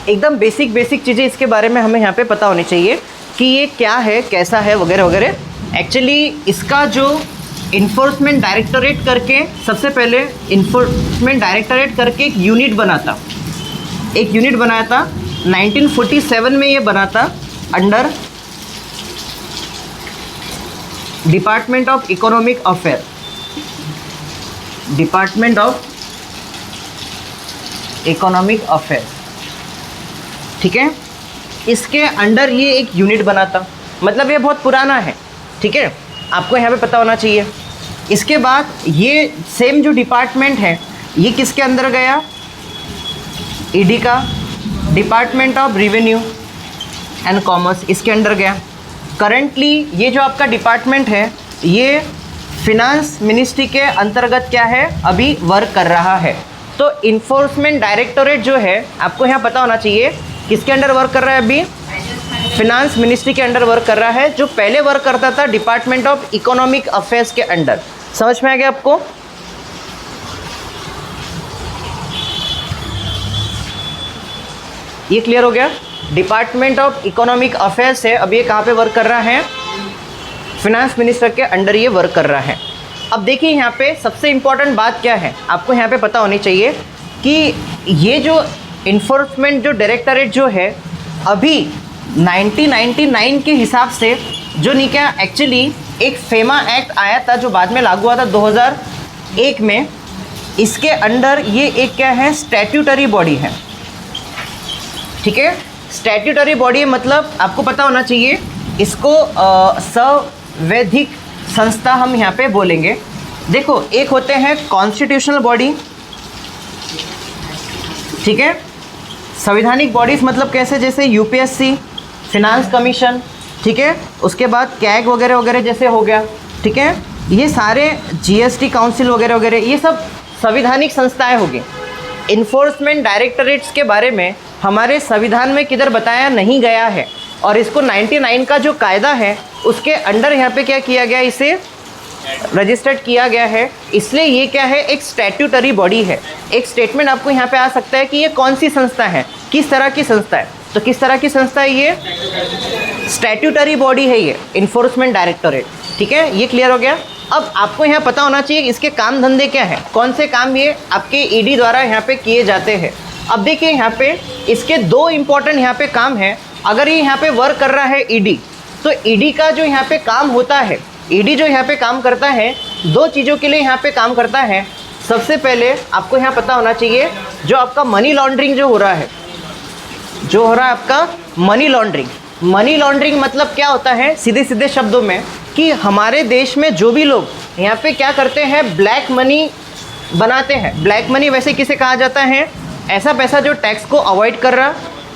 एकदम बेसिक चीज़ें इसके बारे में हमें यहाँ पे पता होनी चाहिए कि ये क्या है, कैसा है, वगैरह वगैरह। एक्चुअली इसका जो इन्फोर्समेंट डायरेक्टोरेट करके, सबसे पहले इन्फोर्समेंट डायरेक्टोरेट करके एक यूनिट बनाया था 1947 में ये बना था under department of economic affair. Department of economic affair, ठीक है, इसके अंडर ये एक यूनिट बना था। मतलब ये बहुत पुराना है। ठीक है, आपको यहाँ पे पता होना चाहिए। इसके बाद ये सेम जो डिपार्टमेंट है ये किसके अंदर गया? ईडी का department of revenue and commerce इसके अंडर गया। करंटली ये जो आपका डिपार्टमेंट है ये फिनांस मिनिस्ट्री के अंतर्गत क्या है, अभी वर्क कर रहा है। तो इन्फोर्समेंट डायरेक्टोरेट जो है आपको यहाँ पता होना चाहिए किसके अंडर वर्क कर रहा है? अभी फिनांस मिनिस्ट्री के अंडर वर्क कर रहा है, जो पहले वर्क करता था डिपार्टमेंट ऑफ इकोनॉमिक अफेयर्स के अंडर। समझ में आ गया आपको? ये क्लियर हो गया? डिपार्टमेंट ऑफ इकोनॉमिक अफेयर्स है, अब ये कहाँ पे वर्क कर रहा है? फिनांस मिनिस्टर के अंडर ये वर्क कर रहा है। अब देखिए यहाँ पे सबसे इम्पॉर्टेंट बात क्या है, आपको यहाँ पे पता होनी चाहिए कि ये जो इन्फोर्समेंट जो डायरेक्टोरेट जो है अभी 1999 के हिसाब से जो नहीं क्या, एक्चुअली एक फेमा एक्ट आया था जो बाद में लागू हुआ था 2001 में। इसके अंडर ये एक क्या है, स्टैट्यूटरी बॉडी है। ठीक है, स्टैट्यूटरी बॉडी मतलब आपको पता होना चाहिए इसको संवैधानिक संस्था हम यहाँ पे बोलेंगे। देखो, एक होते हैं कॉन्स्टिट्यूशनल बॉडी, ठीक है, संवैधानिक बॉडीज़ मतलब कैसे, जैसे यूपीएससी, फिनांस कमीशन, ठीक है, उसके बाद कैग वगैरह वगैरह जैसे हो गया। ठीक है, ये सारे जीएसटी काउंसिल वगैरह वगैरह ये सब संवैधानिक संस्थाएं होगी। इन्फोर्समेंट डायरेक्टोरेट्स के बारे में हमारे संविधान में किधर बताया नहीं गया है, और इसको 99 का जो कायदा है उसके अंडर यहाँ पे क्या किया गया, इसे रजिस्टर्ड किया गया है। इसलिए ये क्या है, एक स्टैट्यूटरी बॉडी है। एक स्टेटमेंट आपको यहाँ पे आ सकता है कि ये कौन सी संस्था है, किस तरह की संस्था है। तो किस तरह की संस्था है ये? स्टैट्यूटरी बॉडी है ये इन्फोर्समेंट डायरेक्टोरेट। ठीक है, ये क्लियर हो गया? अब आपको यहाँ पता होना चाहिए इसके काम धंधे क्या है, कौन से काम ये आपके ईडी द्वारा यहाँ पे किए जाते हैं। अब देखिए यहाँ पे इसके दो इम्पॉर्टेंट यहाँ पे काम है। अगर ये यहाँ पे वर्क कर रहा है ईडी, तो ईडी का जो यहाँ पे काम होता है, ईडी जो यहाँ पे काम करता है, दो चीज़ों के लिए यहाँ पे काम करता है। सबसे पहले आपको यहाँ पता होना चाहिए जो आपका मनी लॉन्ड्रिंग जो हो रहा है, जो हो रहा है आपका मनी लॉन्ड्रिंग, मनी लॉन्ड्रिंग मतलब क्या होता है सीधे सीधे शब्दों में, कि हमारे देश में जो भी लोग यहाँ पे क्या करते हैं, ब्लैक मनी बनाते हैं। ब्लैक मनी वैसे किसे कहा जाता है, ऐसा पैसा जो टैक्स को अवॉइड कर रहा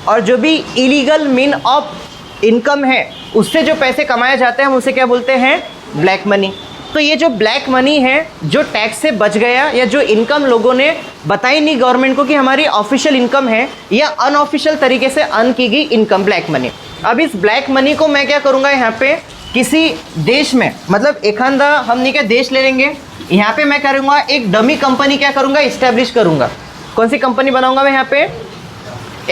और जो भी इलीगल मीन ऑफ इनकम है उससे जो पैसे कमाए जाते हैं हम उसे क्या बोलते हैं, ब्लैक मनी। तो ये जो ब्लैक मनी है जो टैक्स से बच गया या जो इनकम लोगों ने बताई नहीं गवर्नमेंट को कि हमारी ऑफिशियल इनकम है या अनऑफिशियल तरीके से अर्न की गई इनकम, ब्लैक मनी। अब इस ब्लैक मनी को मैं क्या करूँगा, यहाँ पे किसी देश में, मतलब एक आधा हम नहीं क्या देश ले लेंगे, यहाँ पे मैं करूँगा एक डमी कंपनी क्या करूँगा, इस्टेब्लिश करूँगा। कौन सी कंपनी बनाऊँगा मैं, यहाँ पे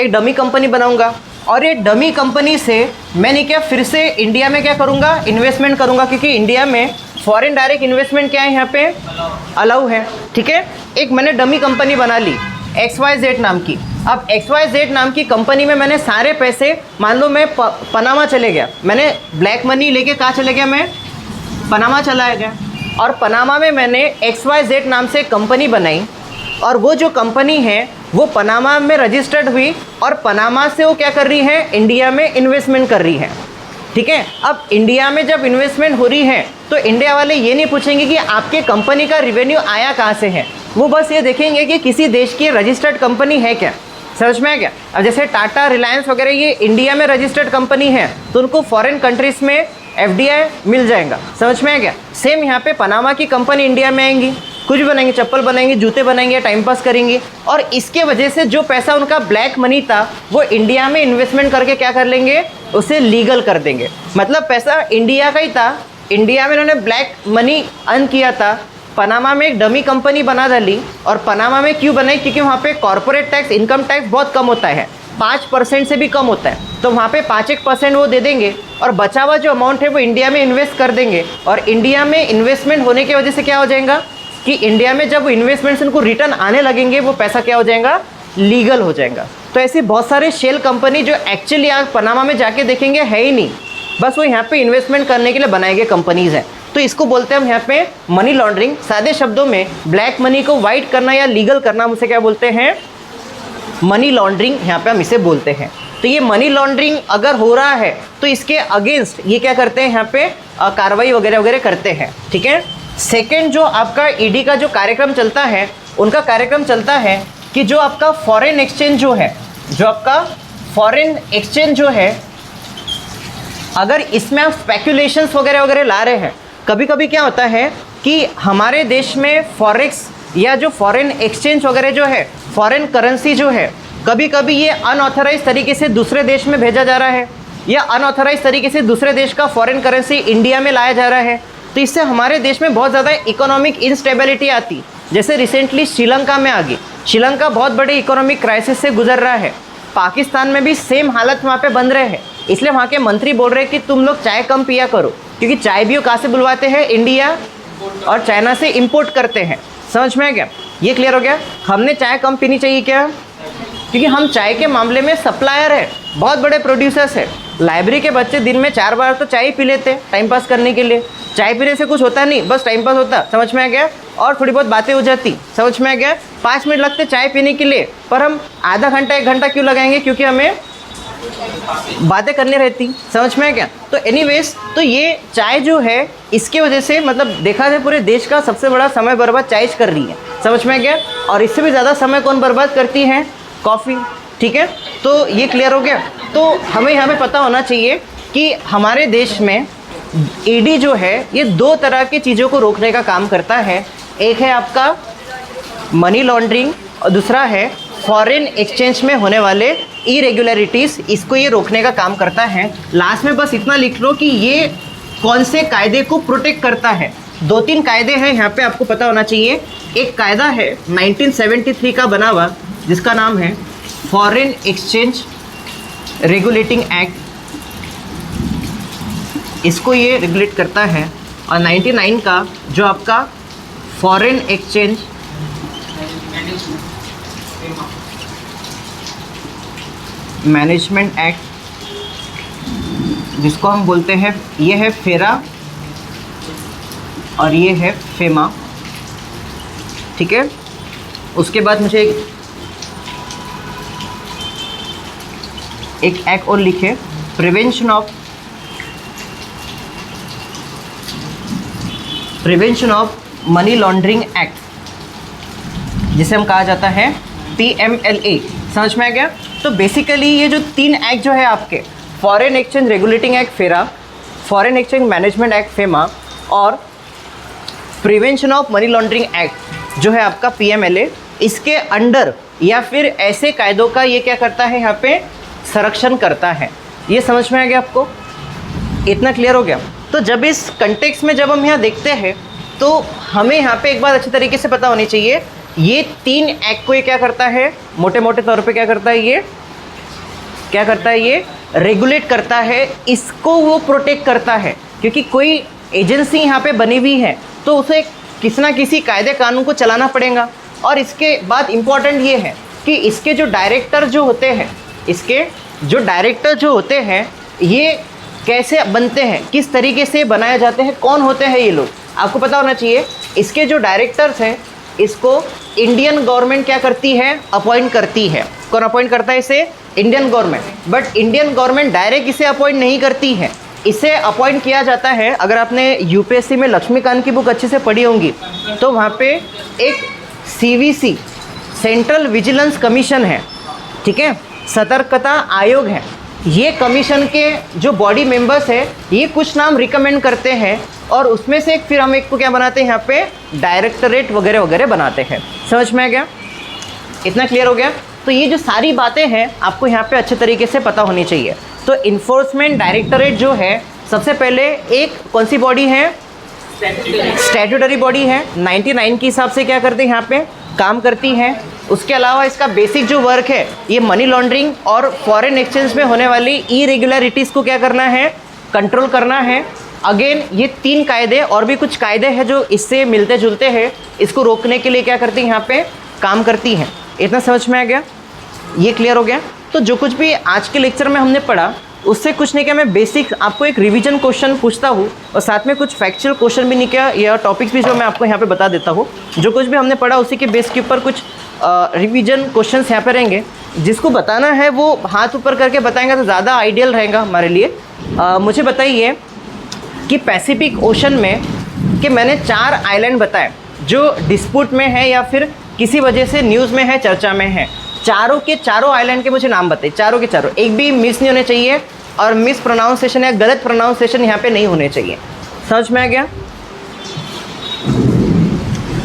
एक डमी कंपनी बनाऊँगा और ये डमी कंपनी से मैंने क्या फिर से इंडिया में क्या करूँगा, इन्वेस्टमेंट करूँगा, क्योंकि इंडिया में फॉरेन डायरेक्ट इन्वेस्टमेंट क्या है यहाँ पे अलाउ है। ठीक है, एक मैंने डमी कंपनी बना ली XYZ नाम की। अब XYZ नाम की कंपनी में मैंने सारे पैसे, मान लो मैं पनामा चले गया, मैंने ब्लैक मनी लेके कहाँ चले गया, मैं पनामा चला गया और पनामा में मैंने XYZ नाम से कंपनी बनाई और वो जो कंपनी है वो पनामा में रजिस्टर्ड हुई और पनामा से वो क्या कर रही है, इंडिया में इन्वेस्टमेंट कर रही है। ठीक है, अब इंडिया में जब इन्वेस्टमेंट हो रही है तो इंडिया वाले ये नहीं पूछेंगे कि आपके कंपनी का रिवेन्यू आया कहाँ से है, वो बस ये देखेंगे कि किसी देश की रजिस्टर्ड कंपनी है क्या। समझ में आ गया। अब जैसे टाटा, रिलायंस वगैरह ये इंडिया में रजिस्टर्ड कंपनी है तो उनको फॉरेन कंट्रीज़ में FDI मिल जाएगा। समझ में आ गया। सेम यहाँ पे पनामा की कंपनी इंडिया में आएंगी, कुछ भी बनाएंगे, चप्पल बनाएंगे, जूते बनाएंगे, टाइम पास करेंगे और इसके वजह से जो पैसा उनका ब्लैक मनी था वो इंडिया में इन्वेस्टमेंट करके क्या कर लेंगे, उसे लीगल कर देंगे। मतलब पैसा इंडिया का ही था, इंडिया में इन्होंने ब्लैक मनी अर्न किया था, पनामा में एक डमी कंपनी बना डाली। और पनामा में क्यों बनाई, क्योंकि वहाँ पे कॉर्पोरेट टैक्स, इनकम टैक्स बहुत कम होता है, 5% से भी कम होता है, तो वहाँ पे 5-1% वो दे देंगे और बचा हुआ जो अमाउंट है वो इंडिया में इन्वेस्ट कर देंगे। और इंडिया में इन्वेस्टमेंट होने की वजह से क्या हो जाएगा कि इंडिया में जब वो इन्वेस्टमेंट से उनको रिटर्न आने लगेंगे वो पैसा क्या हो जाएगा, लीगल हो जाएगा। तो ऐसे बहुत सारे शेल कंपनी जो एक्चुअली आज पनामा में जाके देखेंगे है ही नहीं, बस वो यहाँ पे इन्वेस्टमेंट करने के लिए बनाए गए कंपनीज़ हैं। तो इसको बोलते हैं हम यहाँ पे मनी लॉन्ड्रिंग। सादे शब्दों में ब्लैक मनी को वाइट करना या लीगल करना, हम उसे क्या बोलते हैं, मनी लॉन्ड्रिंग यहाँ पे हम इसे बोलते हैं। तो ये मनी लॉन्ड्रिंग अगर हो रहा है तो इसके अगेंस्ट ये क्या करते हैं, यहाँ पे कार्रवाई वगैरह वगैरह करते हैं। ठीक है। सेकेंड जो आपका ईडी का जो कार्यक्रम चलता है, उनका कार्यक्रम चलता है कि जो आपका फॉरेन एक्सचेंज जो है, जो आपका फॉरेन एक्सचेंज जो है, अगर इसमें आप स्पेकुलेशंस वगैरह वगैरह ला रहे हैं, कभी कभी क्या होता है कि हमारे देश में फॉरेक्स या जो फॉरेन एक्सचेंज वगैरह जो है, फॉरेन करेंसी जो है, कभी कभी ये अनऑथराइज तरीके से दूसरे देश में भेजा जा रहा है या अनऑथराइज तरीके से दूसरे देश का फॉरेन करेंसी इंडिया में लाया जा रहा है। तो इससे हमारे देश में बहुत ज़्यादा इकोनॉमिक इंस्टेबिलिटी आती, जैसे रिसेंटली श्रीलंका में आ गई। श्रीलंका बहुत बड़े इकोनॉमिक क्राइसिस से गुजर रहा है। पाकिस्तान में भी सेम हालत वहाँ पे बन रहे हैं, इसलिए वहाँ के मंत्री बोल रहे हैं कि तुम लोग चाय कम पिया करो, क्योंकि चाय भी वो कहाँ से बुलवाते हैं, इंडिया और चाइना से इंपोर्ट करते हैं। समझ में आ गया, ये क्लियर हो गया। हमने चाय कम पीनी चाहिए क्या, क्योंकि हम चाय के मामले में सप्लायर है, बहुत बड़े प्रोड्यूसर्स है। लाइब्रेरी के बच्चे दिन में 4 बार तो चाय पी लेते हैं टाइम पास करने के लिए। चाय पीने से कुछ होता नहीं, बस टाइम पास होता। समझ में आ गया। और थोड़ी बहुत बातें हो जाती। समझ में आ गया। 5 मिनट लगते चाय पीने के लिए, पर हम आधा घंटा 1 घंटा क्यों लगाएंगे, क्योंकि हमें बातें करनी रहती। समझ में आ गया। तो एनीवेज, तो ये चाय जो है इसके वजह से मतलब देखा जाए पूरे देश का सबसे बड़ा समय बर्बाद चाय कर रही है। समझ में आ गया। और इससे भी ज़्यादा समय कौन बर्बाद करती है, कॉफ़ी। ठीक है, तो ये क्लियर हो गया। तो हमें यहाँ पे पता होना चाहिए कि हमारे देश में ईडी जो है ये 2 तरह की चीज़ों को रोकने का काम करता है। एक है आपका मनी लॉन्ड्रिंग और दूसरा है फॉरेन एक्सचेंज में होने वाले इरेगुलरिटीज़, इसको ये रोकने का काम करता है। लास्ट में बस इतना लिख लो कि ये कौन से कायदे को प्रोटेक्ट करता है। 2-3 कायदे हैं यहाँ पे आपको पता होना चाहिए। एक कायदा है 1973 का बना हुआ, जिसका नाम है फॉरेन एक्सचेंज रेगुलेटिंग एक्ट, इसको ये रेगुलेट करता है। और 99 का जो आपका फॉरेन एक्सचेंज मैनेजमेंट एक्ट, जिसको हम बोलते हैं, ये है फेरा और ये है फेमा। ठीक है। उसके बाद मुझे एक एक्ट और लिखे, prevention of money laundering act, जिसे हम कहा जाता है PMLA। समझ में आ गया? तो बेसिकली ये जो 3 एक्ट जो है आपके, foreign exchange regulating act FERA, foreign exchange management act FEMA और prevention of money laundering act जो है आपका PMLA, इसके अंडर या फिर ऐसे कायदों का ये क्या करता है, यहाँ पे संरक्षण करता है। ये समझ में आ गया आपको? इतना क्लियर हो गया? तो जब इस कंटेक्स्ट में जब हम यहाँ देखते हैं तो हमें यहाँ पे एक बात अच्छी तरीके से पता होनी चाहिए, ये 3 एक्ट को ये क्या करता है, मोटे मोटे तौर पे क्या करता है, ये क्या करता है, ये रेगुलेट करता है, इसको वो प्रोटेक्ट करता है। क्योंकि कोई एजेंसी यहाँ पे बनी हुई है तो उसे किसी ना किसी कायदे कानून को चलाना पड़ेगा। और इसके बाद इम्पॉर्टेंट ये है कि इसके जो डायरेक्टर जो होते हैं, इसके जो डायरेक्टर जो होते हैं ये कैसे बनते हैं, किस तरीके से बनाए जाते हैं, कौन होते हैं ये लोग, आपको पता होना चाहिए। इसके जो डायरेक्टर्स हैं इसको इंडियन गवर्नमेंट क्या करती है, अपॉइंट करती है। कौन अपॉइंट करता है इसे? Indian government. But Indian government direct इसे अपॉइंट नहीं करती है, इसे अपॉइंट किया जाता है। अगर आपने यूपीएससी में लक्ष्मीकांत की बुक अच्छे से पढ़ी होंगी तो वहाँ पे एक CVC सेंट्रल विजिलेंस कमीशन है, ठीक है, सतर्कता आयोग है। ये कमीशन के जो बॉडी मेंबर्स है ये कुछ नाम रिकमेंड करते हैं और उसमें से फिर हम एक को क्या बनाते हैं, यहाँ पे डायरेक्टरेट वगैरह वगैरह बनाते हैं। समझ में आ गया? इतना क्लियर हो गया? तो ये जो सारी बातें हैं आपको यहाँ पे अच्छे तरीके से पता होनी चाहिए। तो इन्फोर्समेंट डायरेक्टरेट जो है, सबसे पहले एक कौन सी बॉडी है, स्टैट्यूटरी बॉडी है, 99 के हिसाब से क्या करते हैं, यहाँ पे काम करती है। उसके अलावा इसका बेसिक जो वर्क है ये मनी लॉन्ड्रिंग और फॉरेन एक्सचेंज में होने वाली इरेगुलरिटीज़ को क्या करना है, कंट्रोल करना है। अगेन ये 3 कायदे और भी कुछ कायदे हैं जो इससे मिलते जुलते हैं, इसको रोकने के लिए क्या करती है, यहाँ पे काम करती हैं। इतना समझ में आ गया? ये क्लियर हो गया? तो जो कुछ भी आज के लेक्चर में हमने पढ़ा उससे कुछ नहीं किया, मैं बेसिक आपको एक रिवीजन क्वेश्चन पूछता हूँ और साथ में कुछ फैक्चुअल क्वेश्चन भी नहीं किया, या टॉपिक्स भी जो मैं आपको यहाँ पे बता देता हूँ। जो कुछ भी हमने पढ़ा उसी के बेस के ऊपर कुछ रिवीजन क्वेश्चंस यहाँ पे रहेंगे। जिसको बताना है वो हाथ ऊपर करके बताएंगे तो ज़्यादा आइडियल रहेगा हमारे लिए। मुझे बताइए कि पैसिफिक ओशन में कि मैंने 4 आइलैंड बताए जो डिस्प्यूट में है या फिर किसी वजह से न्यूज़ में है, चर्चा में है। चारों के चारों आइलैंड के मुझे नाम बताइए, चारों के चारों, एक भी मिस नहीं होने चाहिए और मिस प्रोनाउंसिएशन या गलत प्रोनाउंसिएशन यहाँ पे नहीं होने चाहिए। समझ में आ गया?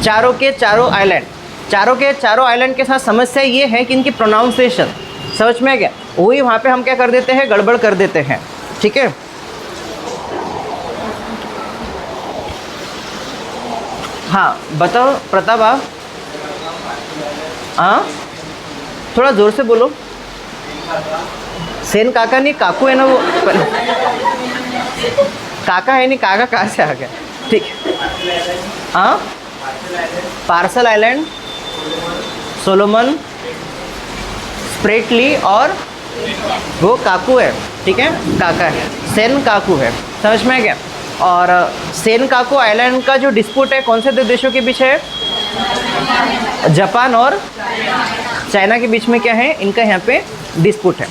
चारों के चारों आइलैंड, चारों के चारों आइलैंड के साथ समस्या ये है कि इनकी प्रोनाउंसिएशन, समझ में आ गया, वही वहाँ पे हम क्या कर देते हैं, गड़बड़ कर देते हैं। ठीक है, हाँ बताओ प्रताप आप। हाँ थोड़ा ज़ोर से बोलो। सेन काका नहीं, काकू है ना वो, काका है नहीं, काका कहाँ से आ गया? ठीक है, हाँ पार्सल आइलैंड, सोलोमन, स्प्रेटली और वो काकू है। ठीक है, काका है, सेन काकू है। समझ में आ गया? और सेन काकू आइलैंड का जो डिस्प्यूट है कौन से 2 देशों के बीच है? जापान और चाइना के बीच में क्या है, इनका यहाँ पे डिस्प्यूट है।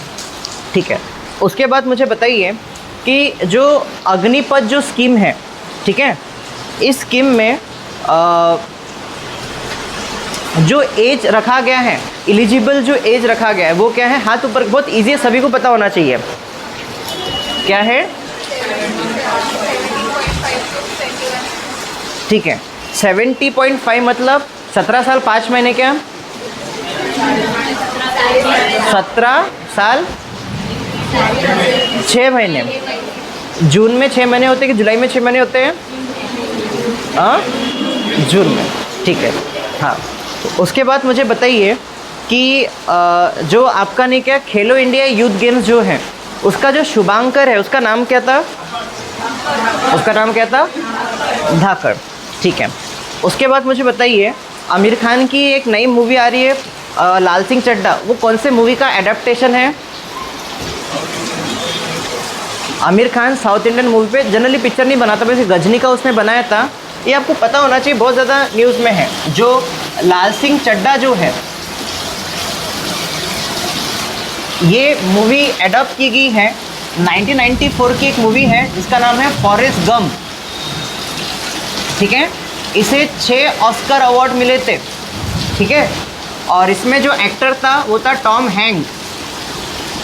ठीक है, उसके बाद मुझे बताइए कि जो अग्निपथ जो स्कीम है, ठीक है, इस स्कीम में जो एज रखा गया है, एलिजिबल जो एज रखा गया है वो क्या है? हाथ ऊपर, बहुत इजी है, सभी को पता होना चाहिए। क्या है? ठीक है, 70.5 मतलब 17 साल 5 महीने, क्या 17 साल 6 महीने। जून में 6 महीने होते हैं कि जुलाई में 6 महीने होते हैं? हाँ जून में। ठीक है, हाँ तो उसके बाद मुझे बताइए कि जो आपका नहीं क्या खेलो इंडिया यूथ गेम्स जो है उसका जो शुभांकर है उसका नाम क्या था? उसका नाम क्या था? धाकड़। ठीक है, उसके बाद मुझे बताइए आमिर खान की एक नई मूवी आ रही है लाल सिंह चड्ढा, वो कौन से मूवी का एडेप्टेशन है? Aamir Khan south Indian movie पे जनरली पिक्चर नहीं बनाता, वैसे गजनी का उसने बनाया था, ये आपको पता होना चाहिए, बहुत ज़्यादा न्यूज़ में है। जो लाल सिंह चड्ढा जो है ये मूवी एडॉप्ट की गई है 1994 की एक मूवी है जिसका नाम है फॉरेस्ट गम, ठीक है। इसे 6 ऑस्कर अवार्ड मिले थे, ठीक है। और इसमें जो एक्टर था वो था टॉम हैंक,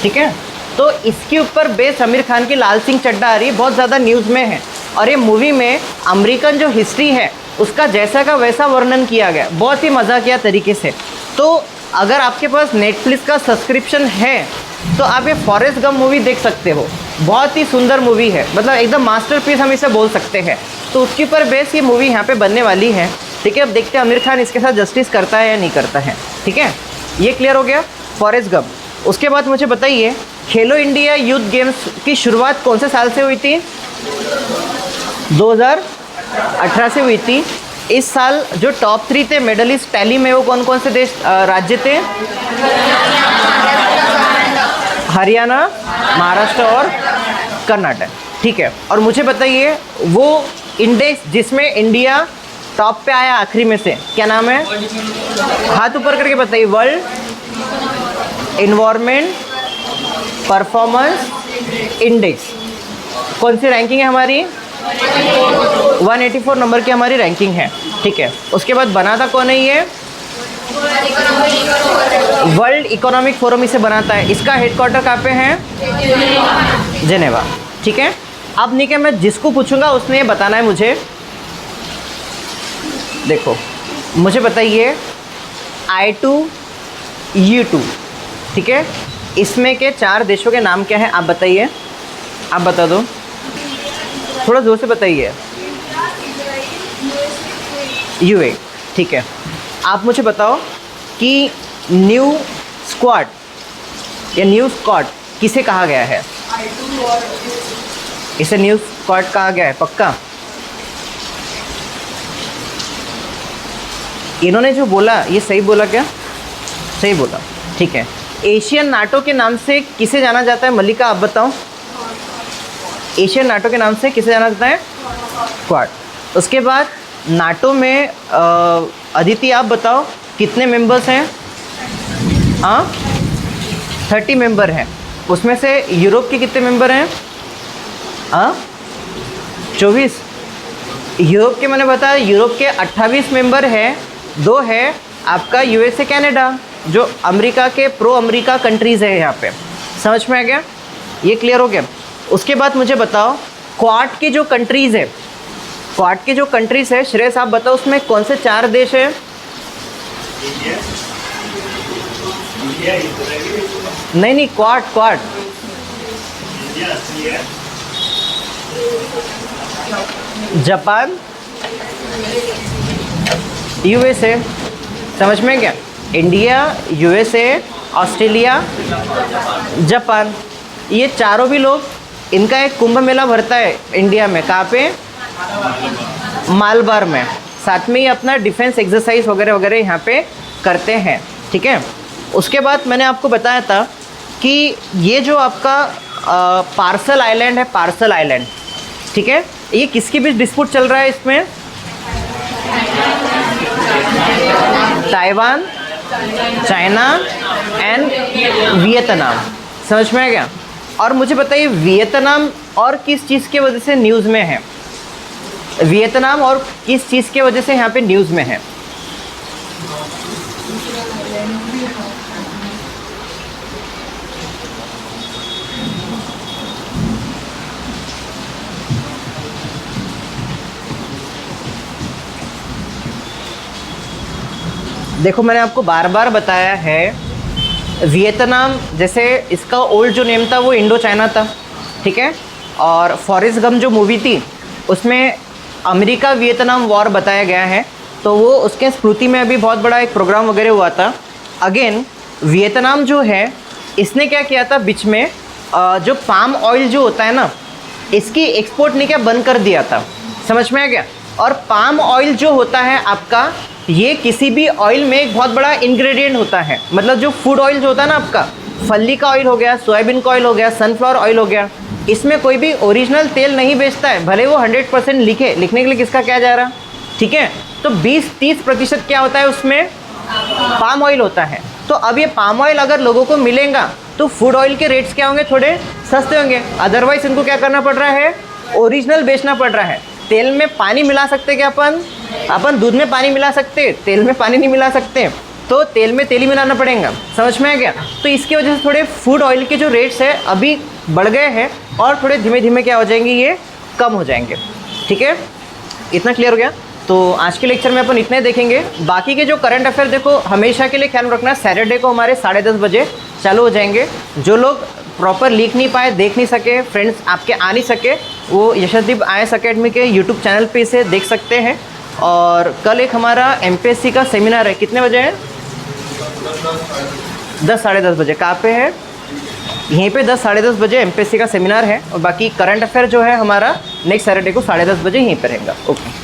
ठीक है। तो इसके ऊपर बेस आमिर खान की लाल सिंह चड्ढा आ रही है, बहुत ज़्यादा न्यूज़ में है। और ये मूवी में अमेरिकन जो हिस्ट्री है उसका जैसा का वैसा वर्णन किया गया, बहुत ही मज़ाकिया तरीके से। तो अगर आपके पास नेटफ्लिक्स का सब्सक्रिप्शन है तो आप ये फॉरेस्ट गम मूवी देख सकते हो। बहुत ही सुंदर मूवी है, मतलब एकदम मास्टरपीस हम इसे बोल सकते हैं। तो उसके ऊपर बेस ये मूवी यहाँ पे बनने वाली है, ठीक है। अब देखते हैं आमिर खान इसके साथ जस्टिस करता है या नहीं करता है, ठीक है। ये क्लियर हो गया फॉरेस्ट गम। उसके बाद मुझे बताइए, खेलो इंडिया यूथ गेम्स की शुरुआत कौन से साल से हुई थी? 2018 से हुई थी। इस साल जो टॉप 3 थे मेडलिस्ट टैली में, वो कौन कौन से देश राज्य थे? हरियाणा, महाराष्ट्र और कर्नाटक, ठीक है। और मुझे बताइए वो इंडेक्स जिसमें इंडिया टॉप पे आया आखिरी में से, क्या नाम है? हाथ ऊपर करके बताइए। World environment performance index. कौन सी रैंकिंग है हमारी? 184 नंबर की हमारी रैंकिंग है, ठीक है। उसके बाद बना था कौन है ये? वर्ल्ड इकोनॉमिक फोरम इसे बनाता है। इसका हेडक्वार्टर कहाँ पे है? जेनेवा, ठीक है। अब निके मैं जिसको पूछूंगा उसने ये बताना है मुझे। देखो मुझे बताइए I2 U2, ठीक है। इसमें के 4 देशों के नाम क्या हैं आप बताइए, आप बता दो, थोड़ा जोर से बताइए। UA, ठीक है। आप मुझे बताओ कि न्यू स्क्वाड या न्यू स्क्वाड किसे कहा गया है? इसे न्यू स्क्वाड कहा गया है, पक्का? इन्होंने जो बोला ये सही बोला क्या? सही बोला, ठीक है। एशियन नाटो के नाम से किसे जाना जाता है? मल्लिका आप बताओ, एशियन नाटो के नाम से किसे जाना जाता है? क्वाड। उसके बाद नाटो में अदिति आप बताओ कितने मेंबर्स हैं? हाँ 30 मेंबर हैं। उसमें से यूरोप के कितने मेंबर हैं? हाँ 24। यूरोप के मैंने बताया यूरोप के 28 मेंबर हैं। 2 है आपका USA कनाडा, जो अमेरिका के प्रो अमेरिका कंट्रीज़ है यहाँ पे। समझ में आ गया? ये क्लियर हो गया। उसके बाद मुझे बताओ क्वाड के जो कंट्रीज़ है, क्वाड के जो कंट्रीज़ है श्रेयस आप बताओ उसमें कौन से 4 देश हैं? नहीं क्वाड क्वाड जापान, USA, समझ में क्या? इंडिया, USA, ऑस्ट्रेलिया, जापान, ये चारों भी लोग, इनका एक कुंभ मेला भरता है इंडिया में। कहाँ पे? मालबार में। साथ में ही अपना डिफेंस एक्सरसाइज वगैरह वगैरह यहाँ पे करते हैं, ठीक है। उसके बाद मैंने आपको बताया था कि ये जो आपका पार्सल आइलैंड है, पार्सल आइलैंड, ठीक है, ये किसके बीच डिस्प्यूट चल रहा है? इसमें ताइवान, चाइना एंड वियतनाम। समझ में आ गया? और मुझे बताइए वियतनाम और किस चीज़ के वजह से न्यूज़ में है? वियतनाम और किस चीज़ के वजह से यहाँ पे न्यूज़ में है? देखो मैंने आपको बार बार बताया है, वियतनाम जैसे इसका ओल्ड जो नेम था वो इंडो चाइना था, ठीक है। और फॉरेस्ट गम जो मूवी थी उसमें अमेरिका वियतनाम वॉर बताया गया है, तो वो उसके स्मृति में अभी बहुत बड़ा एक प्रोग्राम वगैरह हुआ था। अगेन वियतनाम जो है इसने क्या किया था बीच में, जो पाम ऑयल जो होता है ना, इसकी एक्सपोर्ट ने क्या बंद कर दिया था। समझ में आ गया? और पाम ऑयल जो होता है आपका, ये किसी भी ऑयल में एक बहुत बड़ा इंग्रेडिएंट होता है। मतलब जो फूड ऑयल जो होता है ना आपका, फल्ली का ऑयल हो गया, सोयाबीन का ऑयल हो गया, सनफ्लावर ऑयल हो गया, इसमें कोई भी ओरिजिनल तेल नहीं बेचता है, भले वो 100% लिखने के लिए किसका क्या जा रहा, ठीक है। तो 20-30% क्या होता है उसमें? पाम ऑयल होता है। तो अब ये पाम ऑयल अगर लोगों को मिलेगा तो फूड ऑयल के रेट्स क्या होंगे, थोड़े सस्ते होंगे। अदरवाइज इनको क्या करना पड़ रहा है, ओरिजिनल बेचना पड़ रहा है। तेल में पानी मिला सकते क्या अपन दूध में पानी मिला सकते, तेल में पानी नहीं मिला सकते, तो तेल में तेल ही मिलाना पड़ेगा। समझ में आ गया? तो इसकी वजह से थोड़े फूड ऑयल के जो रेट्स है अभी बढ़ गए हैं और थोड़े धीमे धीमे क्या हो जाएंगे, ये कम हो जाएंगे। ठीक है, इतना क्लियर हो गया? तो आज के लेक्चर में अपन इतने देखेंगे। बाकी के जो करंट अफेयर देखो हमेशा के लिए ख्याल रखना, सैटरडे को हमारे 10:30 बजे चालू हो जाएंगे। जो लोग प्रॉपर लिख नहीं पाए, देख नहीं सके, फ्रेंड्स आपके आ नहीं सके, वो यशदीप IAS अकेडमी के यूट्यूब चैनल पे इसे देख सकते हैं। और कल एक हमारा MPSC का सेमिनार है, कितने बजे है? 10 साढ़े 10 बजे। कहाँ पे है? यहीं पे 10 साढ़े 10 बजे MPSC का सेमिनार है। और बाकी करंट अफेयर जो है हमारा नेक्स्ट सैटरडे को 10:30 बजे यहीं पर रहेगा। ओके।